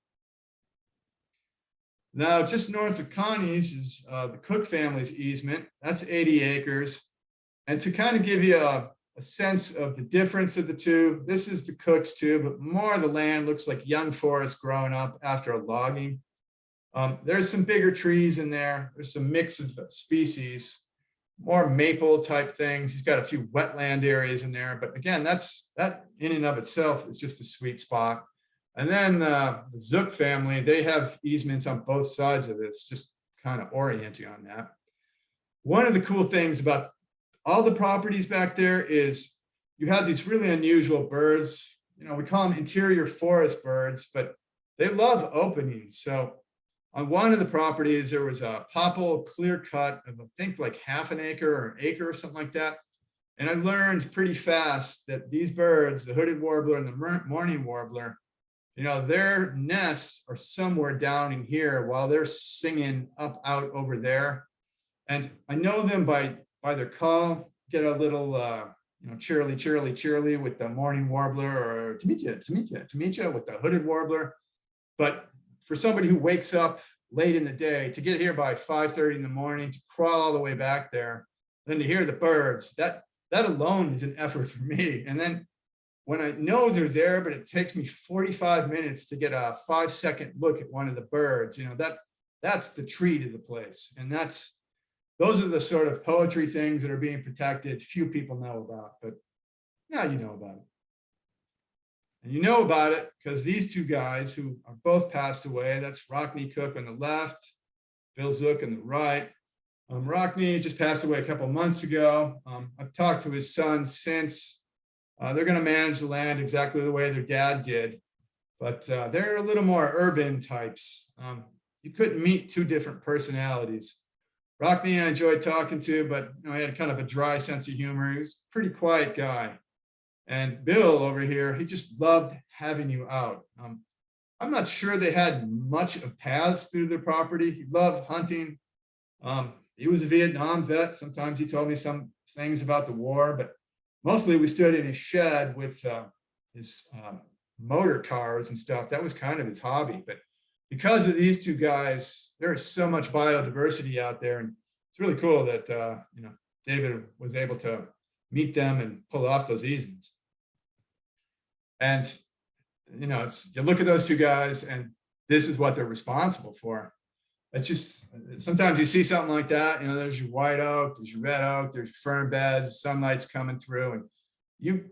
Now, just north of Connie's is the Cook family's easement. That's 80 acres. And to kind of give you a sense of the difference of the two, this is the Cook's too, but more of the land looks like young forest growing up after a logging. There's some bigger trees in there. There's some mix of species, more maple type things. He's got a few wetland areas in there, but again, that in and of itself is just a sweet spot. And then the Zuch family, they have easements on both sides of this, just kind of orienting on that. One of the cool things about all the properties back there is you have these really unusual birds. We call them interior forest birds, but they love openings. So on one of the properties, there was a popple clear cut of, I think, like half an acre or an acre or something like that. And I learned pretty fast that these birds, the hooded warbler and the mourning warbler, their nests are somewhere down in here while they're singing up out over there. And I know them by their call. Get a little, cheerily, cheerily, cheerily with the mourning warbler, or to meet you with the hooded warbler. But for somebody who wakes up late in the day, to get here by 5:30 in the morning, to crawl all the way back there, then to hear the birds, that alone is an effort for me. And then when I know they're there, but it takes me 45 minutes to get a 5-second look at one of the birds, that's the treat of the place. And those are the sort of poetry things that are being protected, few people know about, but now you know about it. And you know about it because these two guys who are both passed away, that's Rockne Cook on the left, Bill Zuch on the right. Rockne just passed away a couple months ago. I've talked to his son since. They're going to manage the land exactly the way their dad did, but they're a little more urban types. You couldn't meet two different personalities. Rockne I enjoyed talking to, but he had kind of a dry sense of humor. He was a pretty quiet guy. And Bill over here, he just loved having you out. I'm not sure they had much of paths through their property. He loved hunting. He was a Vietnam vet. Sometimes he told me some things about the war, but mostly we stood in his shed with his motor cars and stuff. That was kind of his hobby. But because of these two guys, there is so much biodiversity out there. And it's really cool that, David was able to meet them and pull off those easements. And, you look at those two guys and this is what they're responsible for. It's just, sometimes you see something like that, there's your white oak, there's your red oak, there's fern beds, sunlight's coming through. And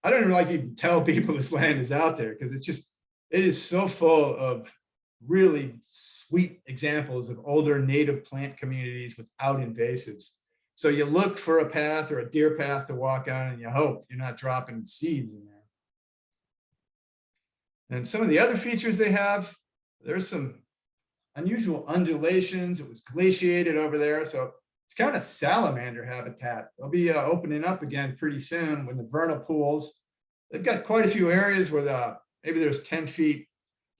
I don't even like to even tell people this land is out there because it is so full of really sweet examples of older native plant communities without invasives. So you look for a path or a deer path to walk on and you hope you're not dropping seeds in there. And some of the other features they have, there's some unusual undulations. It was glaciated over there. So it's kind of salamander habitat. They'll be opening up again pretty soon when the vernal pools. They've got quite a few areas where maybe there's 10 feet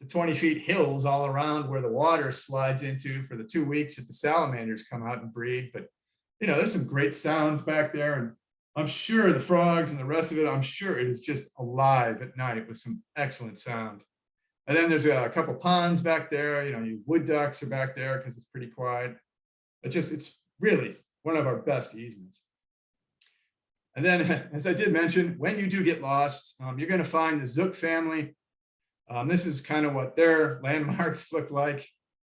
to 20 feet hills all around where the water slides into for the 2 weeks that the salamanders come out and breed. But, there's some great sounds back there. And I'm sure the frogs and the rest of it, I'm sure it is just alive at night with some excellent sound. And then there's a couple ponds back there, you wood ducks are back there because it's pretty quiet. It's really one of our best easements. And then, as I did mention, when you do get lost, you're going to find the Zuch family. This is kind of what their landmarks look like.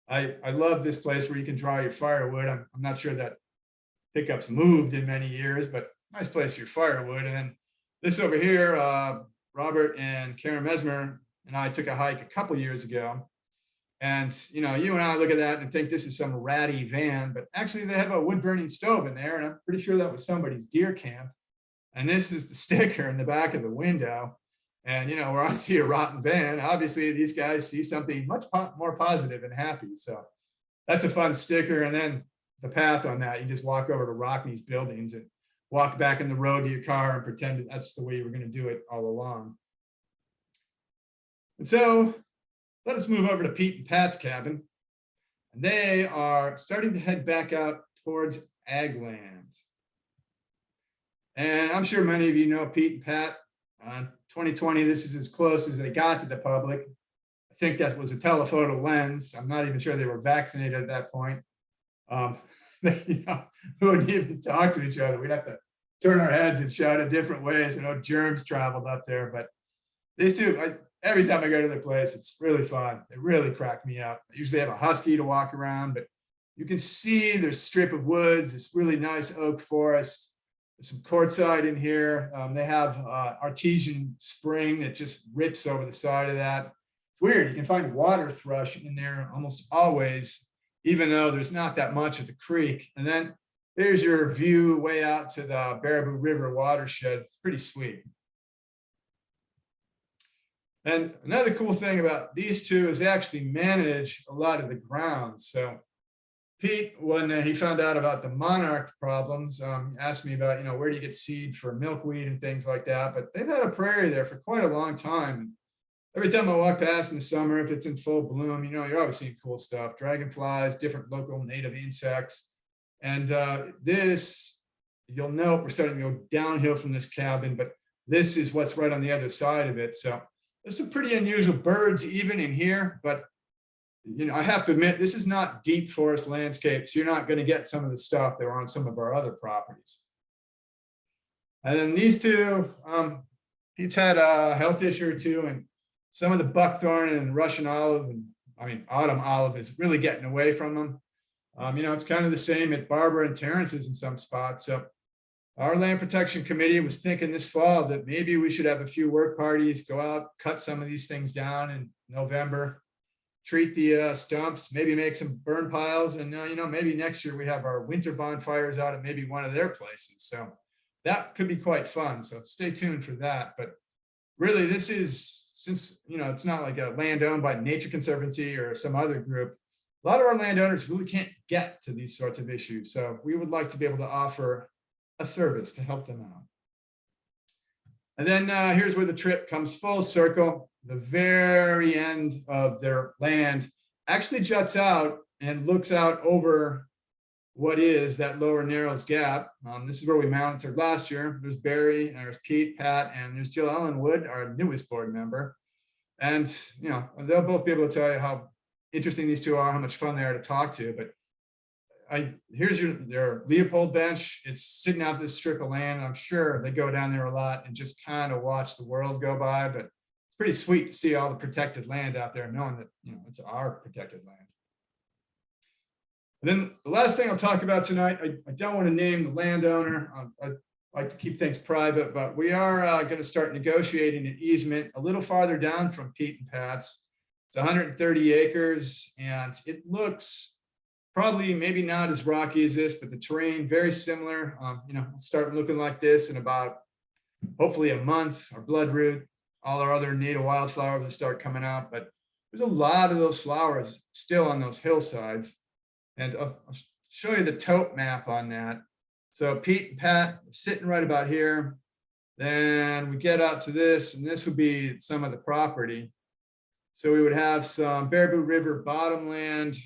I love this place where you can draw your firewood. I'm not sure that pickup's moved in many years, but nice place for your firewood. And then this over here, Robert and Karen Mesmer and I took a hike a couple years ago. And, you and I look at that and think this is some ratty van, but actually they have a wood burning stove in there. And I'm pretty sure that was somebody's deer camp. And this is the sticker in the back of the window. And, where I see a rotten van, obviously these guys see something much more positive and happy. So that's a fun sticker. And then the path on that, you just walk over to Rockne's buildings and walk back in the road to your car and pretend that that's the way you were going to do it all along. And so let us move over to Pete and Pat's cabin. And they are starting to head back out towards ag land. And I'm sure many of you know Pete and Pat. 2020, this is as close as they got to the public. I think that was a telephoto lens. I'm not even sure they were vaccinated at that point. We wouldn't even talk to each other. We'd have to turn our heads and shout in different ways. Germs traveled up there, but these two, every time I go to their place, it's really fun. They really crack me up. I usually have a husky to walk around, but you can see there's a strip of woods, this really nice oak forest. There's some quartzite in here. They have artesian spring that just rips over the side of that. It's weird. You can find water thrush in there almost always, even though there's not that much of the creek. And then there's your view way out to the Berber River watershed. It's pretty sweet. And another cool thing about these two is they actually manage a lot of the ground. So Pete, when he found out about the monarch problems, asked me about, where do you get seed for milkweed and things like that. But they've had a prairie there for quite a long time. Every time I walk past in the summer, if it's in full bloom, you're always seeing cool stuff, dragonflies, different local native insects. And this, you'll note we're starting to go downhill from this cabin, but this is what's right on the other side of it. So there's some pretty unusual birds even in here, but I have to admit, this is not deep forest landscapes. You're not going to get some of the stuff that are on some of our other properties. And then these two, Pete's had a health issue or two, and some of the buckthorn and Russian olive, and autumn olive is really getting away from them. It's kind of the same at Berber and Terrence's in some spots. So our land protection committee was thinking this fall that maybe we should have a few work parties, go out, cut some of these things down in November, treat the stumps, maybe make some burn piles. And, maybe next year we have our winter bonfires out at maybe one of their places. So that could be quite fun. So stay tuned for that. But really, this is, since, it's not like a land owned by Nature Conservancy or some other group, a lot of our landowners really can't get to these sorts of issues. So we would like to be able to offer a service to help them out. And then here's where the trip comes full circle. The very end of their land actually juts out and looks out over what is that lower Narrows Gap. This is where we monitored last year. There's Barry, and there's Pete, Pat, and there's Jill Ellenwood, our newest board member. And, they'll both be able to tell you how interesting these two are, how much fun they are to talk to. But here's their Leopold bench. It's sitting out this strip of land. I'm sure they go down there a lot and just kind of watch the world go by. But it's pretty sweet to see all the protected land out there, knowing that it's our protected land. And then the last thing I'll talk about tonight, I don't want to name the landowner. I like to keep things private, but we are going to start negotiating an easement a little farther down from Pete and Pat's. It's 130 acres, and it looks probably maybe not as rocky as this, but the terrain very similar. It'll start looking like this in about hopefully a month. Our bloodroot, all our other native wildflowers will start coming out, but there's a lot of those flowers still on those hillsides. And I'll show you the tote map on that. So Pete and Pat are sitting right about here. Then we get out to this, and this would be some of the property. So we would have some Berber River bottomland.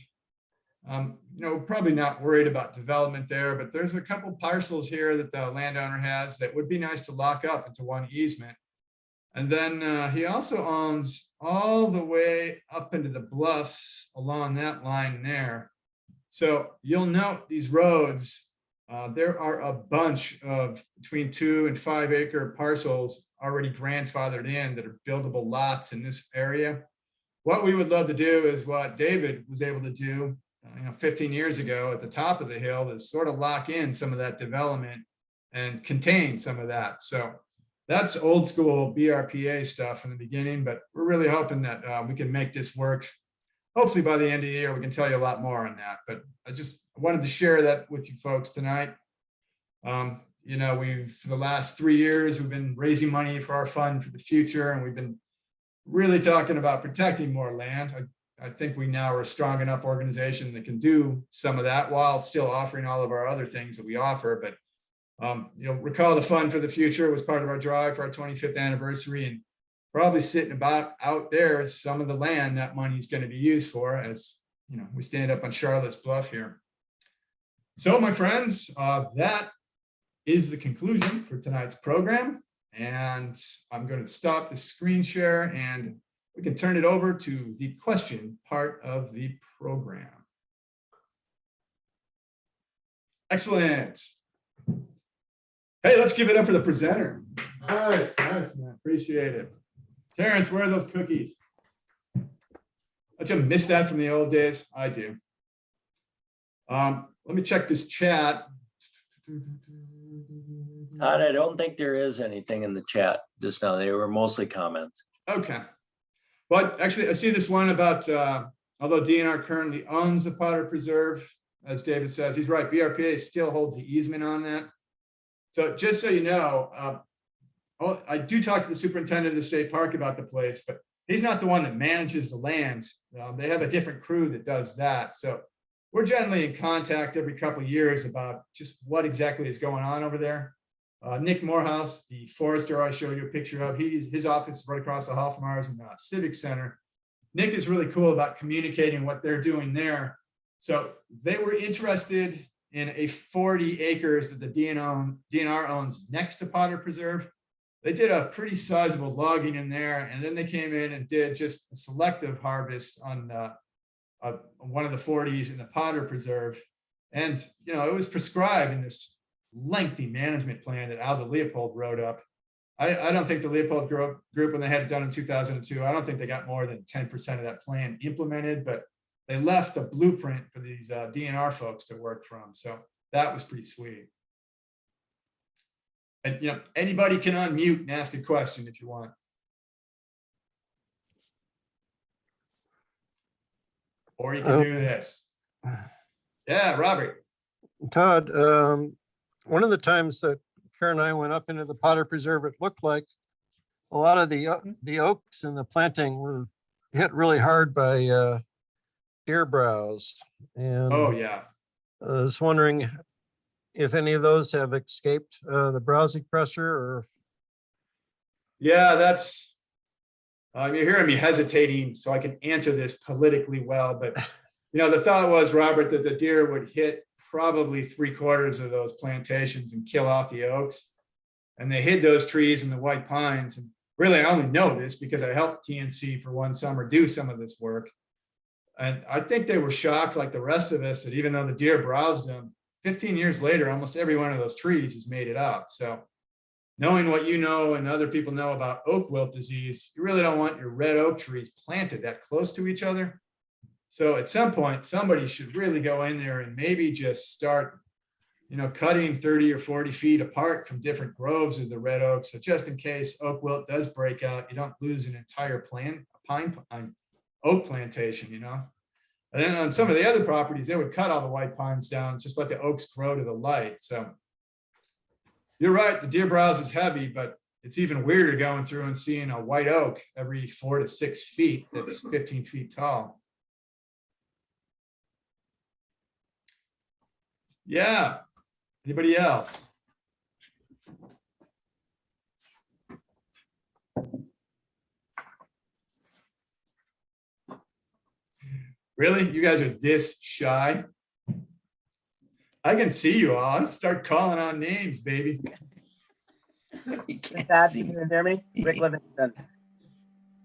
Probably not worried about development there, but there's a couple parcels here that the landowner has that would be nice to lock up into one easement. And then he also owns all the way up into the bluffs along that line there. So you'll note these roads, there are a bunch of between 2 and 5 acre parcels already grandfathered in that are buildable lots in this area. What we would love to do is what David was able to do 15 years ago at the top of the hill, is sort of lock in some of that development and contain some of that. So that's old school BRPA stuff in the beginning, but we're really hoping that we can make this work. Hopefully by the end of the year, we can tell you a lot more on that, but I wanted to share that with you folks tonight. For the last 3 years, we've been raising money for our fund for the future, and we've been really talking about protecting more land. I think we now are a strong enough organization that can do some of that while still offering all of our other things that we offer. But recall the fund for the future was part of our drive for our 25th anniversary, and probably sitting about out there is some of the land that money is going to be used for, as we stand up on Charlotte's Bluff here. So my friends, that is the conclusion for tonight's program, and I'm going to stop the screen share and we can turn it over to the question part of the program. Excellent. Hey, let's give it up for the presenter. Nice, man. Appreciate it. Terrence, where are those cookies? Don't you miss that from the old days? I do. Let me check this chat. Todd, I don't think there is anything in the chat just now. They were mostly comments. Okay. Well, actually, I see this one about, although DNR currently owns the Potter Preserve, as David says, he's right. BRPA still holds the easement on that. So just so you know, I do talk to the superintendent of the state park about the place, but he's not the one that manages the land. They have a different crew that does that. So we're generally in contact every couple of years about just what exactly is going on over there. Nick Morehouse, the forester I showed you a picture of, his office is right across the hall from ours in the Civic Center. Nick is really cool about communicating what they're doing there. So they were interested in a 40 acres that the DNR owns next to Potter Preserve. They did a pretty sizable logging in there, and then they came in and did just a selective harvest on one of the 40s in the Potter Preserve. And, you know, it was prescribed in this lengthy management plan that Aldo Leopold wrote up. I don't think the Leopold group, when they had it done in 2002, I don't think they got more than 10% of that plan implemented, but they left a blueprint for these DNR folks to work from. So that was pretty sweet. And, you know, anybody can unmute and ask a question if you want. Or you can do this. Yeah, Robert. Todd, one of the times that Karen and I went up into the Potter Preserve, it looked like a lot of the oaks and the planting were hit really hard by deer browse. And Oh, yeah. I was wondering if any of those have escaped the browsing pressure or. Yeah, that's, you're hearing me hesitating, so I can answer this politically well, but you know, the thought was, Robert, that the deer would hit probably 3/4 of those plantations and kill off the oaks. And they hid those trees in the white pines. And really, I only know this because I helped TNC for one summer do some of this work. And I think they were shocked, like the rest of us, that even though the deer browsed them, 15 years later, almost every one of those trees has made it up. So knowing what you know and other people know about oak wilt disease, you really don't want your red oak trees planted that close to each other. So at some point, somebody should really go in there and maybe just start, you know, cutting 30 or 40 feet apart from different groves of the red oak. So just in case oak wilt does break out, you don't lose an entire oak plantation, you know. And then on some of the other properties, they would cut all the white pines down, just let the oaks grow to the light. So you're right, the deer browse is heavy, but it's even weirder going through and seeing a white oak every 4 to 6 feet that's 15 feet tall. Yeah. Anybody else? Really? You guys are this shy? I can see you all. I'll start calling on names, baby. Todd, can you hear me? Rick Livingston.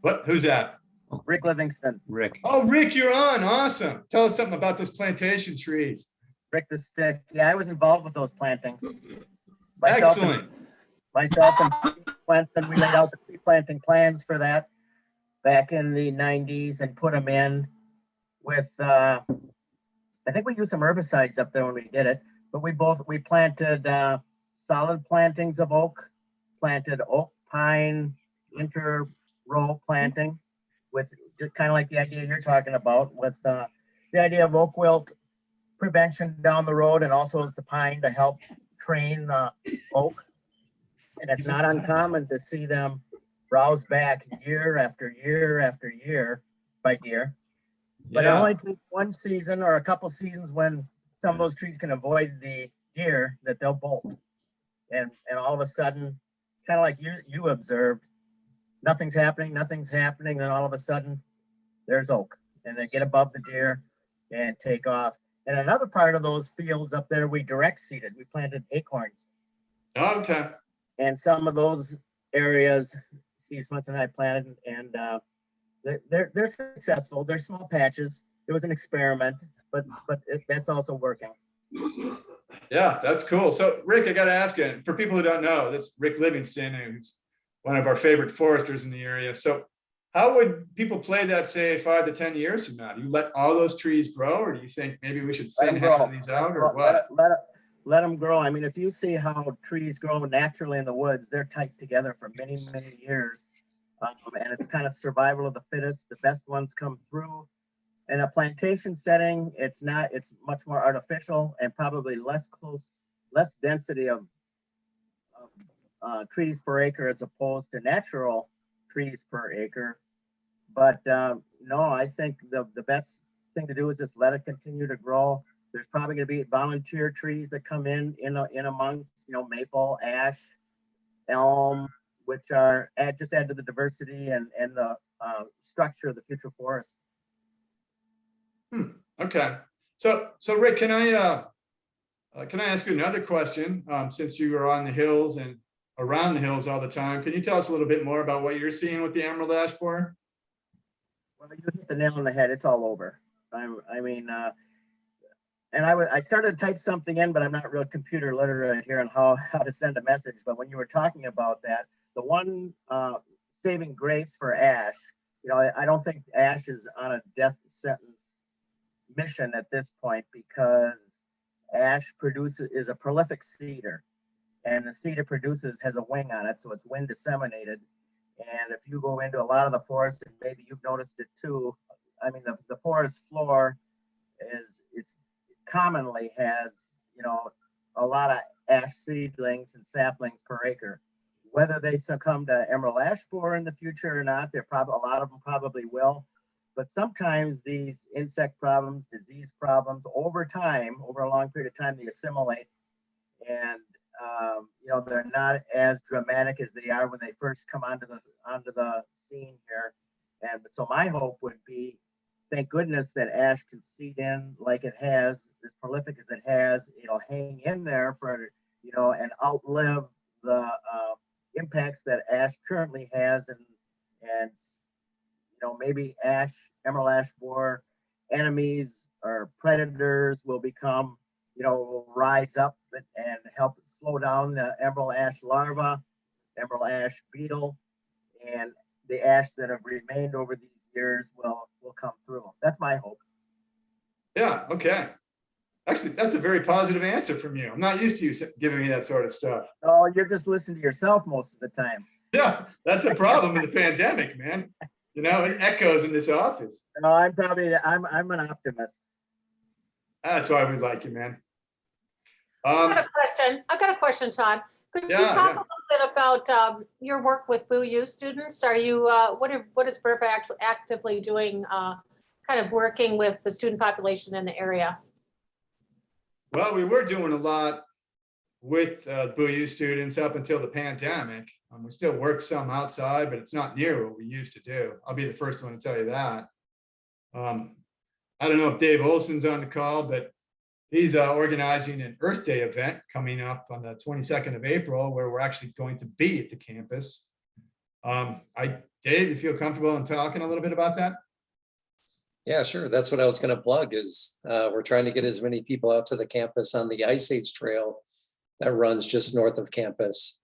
What? Who's that? Rick Livingston. Rick. Oh, Rick, you're on. Awesome. Tell us something about those plantation trees. Rick the Stick. Yeah, I was involved with those plantings. Excellent. Myself and Swenson, we laid out the tree planting plans for that back in the 90s and put them in with, I think we used some herbicides up there when we did it, but we planted solid plantings of oak, planted oak pine inter-row planting with just kind of like the idea you're talking about with the idea of oak wilt prevention down the road, and also as the pine to help train the oak. And it's not uncommon to see them browse back year after year after year by deer. But it only takes one season or a couple seasons when some of those trees can avoid the deer that they'll bolt. And all of a sudden, kind of like you observed, nothing's happening. Then all of a sudden, there's oak. And they get above the deer and take off. And another part of those fields up there, we direct seeded. We planted acorns. Okay. And some of those areas, Steve Swenson and I planted, and they're successful. They're small patches. It was an experiment, but that's also working. Yeah, that's cool. So Rick, I got to ask you, for people who don't know, that's Rick Livingston, who's one of our favorite foresters in the area. So how would people play that, say, 5 to 10 years from now? Do you let all those trees grow, or do you think maybe we should thin half of these out, or what? Let them grow. I mean, if you see how trees grow naturally in the woods, they're tight together for many, many years. And it's kind of survival of the fittest. The best ones come through. In a plantation setting, it's much more artificial and probably less density of trees per acre as opposed to natural trees per acre. But no, I think the best thing to do is just let it continue to grow. There's probably going to be volunteer trees that come in amongst, maple, ash, elm, which are just add to the diversity and the structure of the future forest. Okay. So Rick, can I ask you another question? Since you are on the hills and around the hills all the time, can you tell us a little bit more about what you're seeing with the emerald ash borer? Well, you hit the nail on the head. It's all over. I mean, and I started to type something in, but I'm not real computer literate here on how to send a message. But when you were talking about that, the one saving grace for ash, you know, I don't think ash is on a death sentence mission at this point, because ash is a prolific cedar, and the cedar has a wing on it, so it's wind disseminated. And if you go into a lot of the forest, and maybe you've noticed it too, I mean, the forest floor it's commonly has, you know, a lot of ash seedlings and saplings per acre. Whether they succumb to emerald ash borer in the future or not, a lot of them probably will. But sometimes these insect problems, disease problems, over time, over a long period of time, they assimilate, and you know, they're not as dramatic as they are when they first come onto the scene here. And so my hope would be, thank goodness that ash can seed in like it has, as prolific as it has. It'll hang in there for, you know, and outlive the impacts that ash currently has, and you know, maybe emerald ash borer enemies or predators will become, you know, will rise up and help slow down the emerald ash larva, emerald ash beetle, and the ash that have remained over these years will come through. That's my hope. Yeah, okay. Actually, that's a very positive answer from you. I'm not used to you giving me that sort of stuff. Oh, you're just listening to yourself most of the time. Yeah, that's a problem in the pandemic, man. You know, it echoes in this office. No, I'm an optimist. That's why we like you, man. I've got a question, Todd. Could you Yeah, talk yeah. a little bit about your work with BOU students? Are you, what is Berber actually actively doing, kind of working with the student population in the area? Well, we were doing a lot with BOU students up until the pandemic. We still work some outside, but it's not near what we used to do. I'll be the first one to tell you that. I don't know if Dave Olson's on the call, but he's organizing an Earth Day event coming up on the 22nd of April, where we're actually going to be at the campus. Dave, you feel comfortable in talking a little bit about that? Yeah, sure. That's what I was going to plug is we're trying to get as many people out to the campus on the Ice Age Trail that runs just north of campus.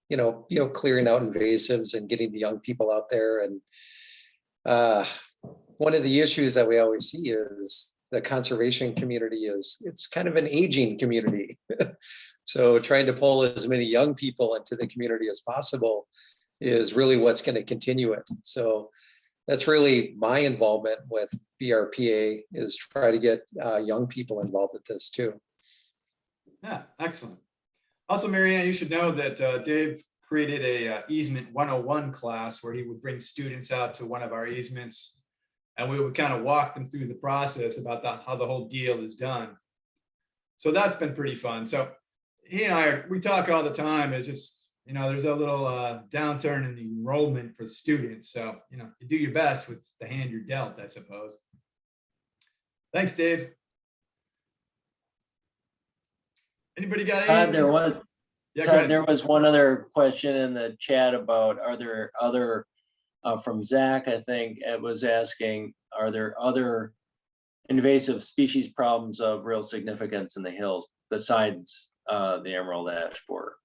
You know, clearing out invasives and getting the young people out there. And one of the issues that we always see is the conservation community it's kind of an aging community. So trying to pull as many young people into the community as possible is really what's going to continue it. So that's really my involvement with BRPA, is try to get young people involved with this too. Yeah, excellent. Also, Marianne, you should know that Dave created a Easement 101 class where he would bring students out to one of our easements, and we would kind of walk them through the process about how the whole deal is done. So that's been pretty fun. So he and we talk all the time. It's just, you know, there's a little downturn in the enrollment for students. So, you know, you do your best with the hand you're dealt, I suppose. Thanks, Dave. Anybody got any? Yeah, go ahead. There was one other question in the chat about, are there other, from Zach, I think it was asking, are there other invasive species problems of real significance in the hills besides the emerald ash borer?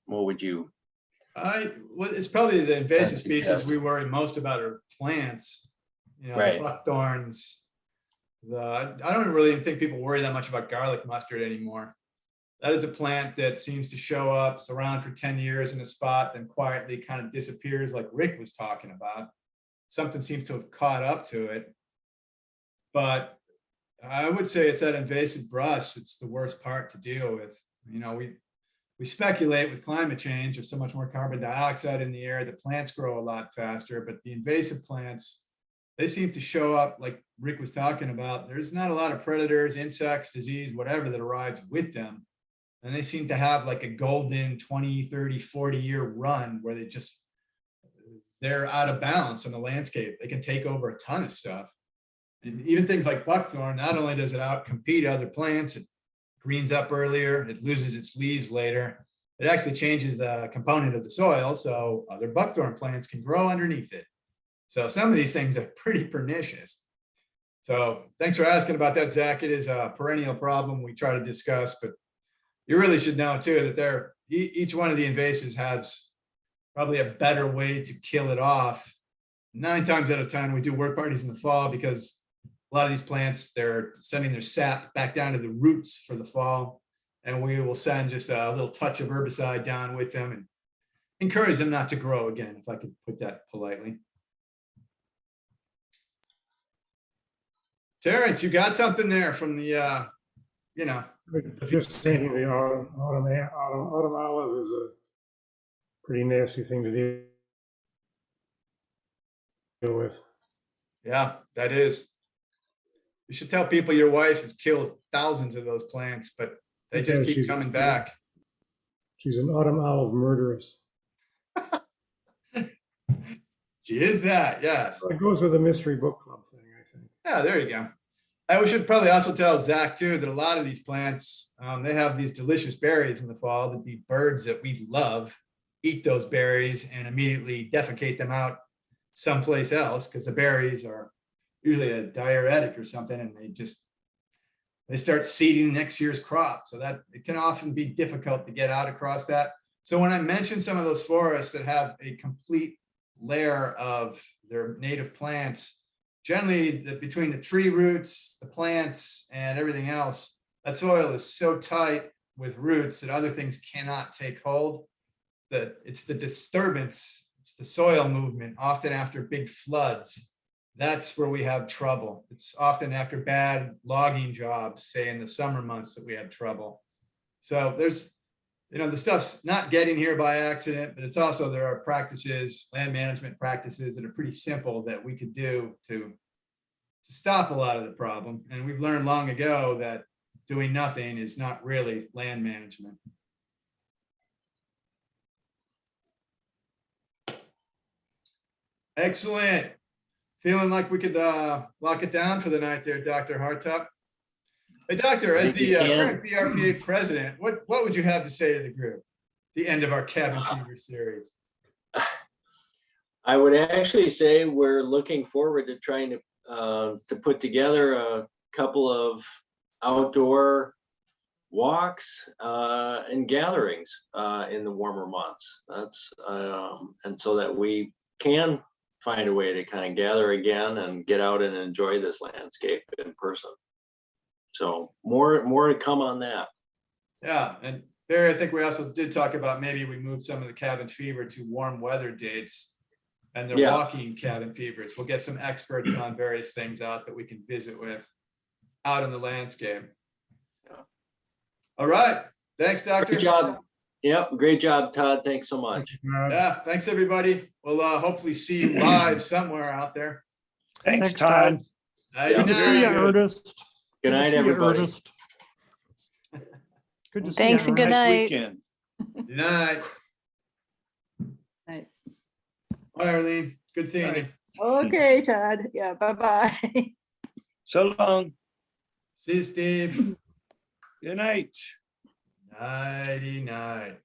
What would you? Well, it's probably the invasive species we worry most about are plants, you know, Right. the buckthorns. I don't really think people worry that much about garlic mustard anymore. That is a plant that seems to show up, it's around for 10 years in a spot, then quietly kind of disappears, like Rick was talking about. Something seems to have caught up to it. But I would say it's that invasive brush that's the worst part to deal with. You know, we speculate with climate change, there's so much more carbon dioxide in the air, the plants grow a lot faster, but the invasive plants, they seem to show up like Rick was talking about. There's not a lot of predators, insects, disease, whatever that arrives with them. And they seem to have like a golden 20, 30, 40-year run where they're out of balance on the landscape. They can take over a ton of stuff. And even things like buckthorn, not only does it outcompete other plants, it greens up earlier, it loses its leaves later. It actually changes the component of the soil, so other buckthorn plants can grow underneath it. So some of these things are pretty pernicious. So thanks for asking about that, Zach. It is a perennial problem we try to discuss, but you really should know too, that each one of the invasives has probably a better way to kill it off. 9 times out of 10, we do work parties in the fall because a lot of these plants, they're sending their sap back down to the roots for the fall. And we will send just a little touch of herbicide down with them and encourage them not to grow again, if I could put that politely. Terrence, you got something there from the, you know. Just thinking the autumn olive is a pretty nasty thing to deal with. Yeah, that is. You should tell people your wife has killed thousands of those plants, but they just Yeah, keep she's- coming back. She's an autumn olive murderess. She is that, yes. It goes with the mystery book club thing, I think. Yeah, there you go. We should probably also tell Zach too, that a lot of these plants, they have these delicious berries in the fall that the birds that we love eat those berries and immediately defecate them out someplace else, because the berries are usually a diuretic or something, and they start seeding next year's crop. So that it can often be difficult to get out across that. So when I mentioned some of those forests that have a complete layer of their native plants, generally between the tree roots, the plants, and everything else, that soil is so tight with roots that other things cannot take hold. That it's the disturbance, it's the soil movement, often after big floods. That's where we have trouble. It's often after bad logging jobs, say in the summer months, that we have trouble. So there's, the stuff's not getting here by accident, but it's also, there are practices, land management practices that are pretty simple that we could do to stop a lot of the problem. And we've learned long ago that doing nothing is not really land management. Excellent. Feeling like we could lock it down for the night there, Dr. Hartop. Hey, Doctor, as the current BRPA president, what would you have to say to the group? The end of our cabin fever series. I would actually say we're looking forward to trying to put together a couple of outdoor walks and gatherings in the warmer months. That's and so that we can find a way to kind of gather again and get out and enjoy this landscape in person. So more to come on that. Yeah, and Barry, I think we also did talk about maybe we move some of the cabin fever to warm weather dates and the walking cabin fevers. We'll get some experts on various things out that we can visit with out in the landscape. Yeah. All right. Thanks, Doctor. Great job. Yep, great job, Todd. Thanks so much. Yeah, thanks, everybody. We'll hopefully see you live somewhere out there. Thanks, Todd. Good Good to night. see you, Ernest. Good night, everybody. Good to see Thanks you, and good Ernest. night. Weekend. Good night. Right. Bye, Arlene. It's good seeing you. Okay, Todd. Yeah, bye-bye. So long. See you, Steve. Good night. Nighty night.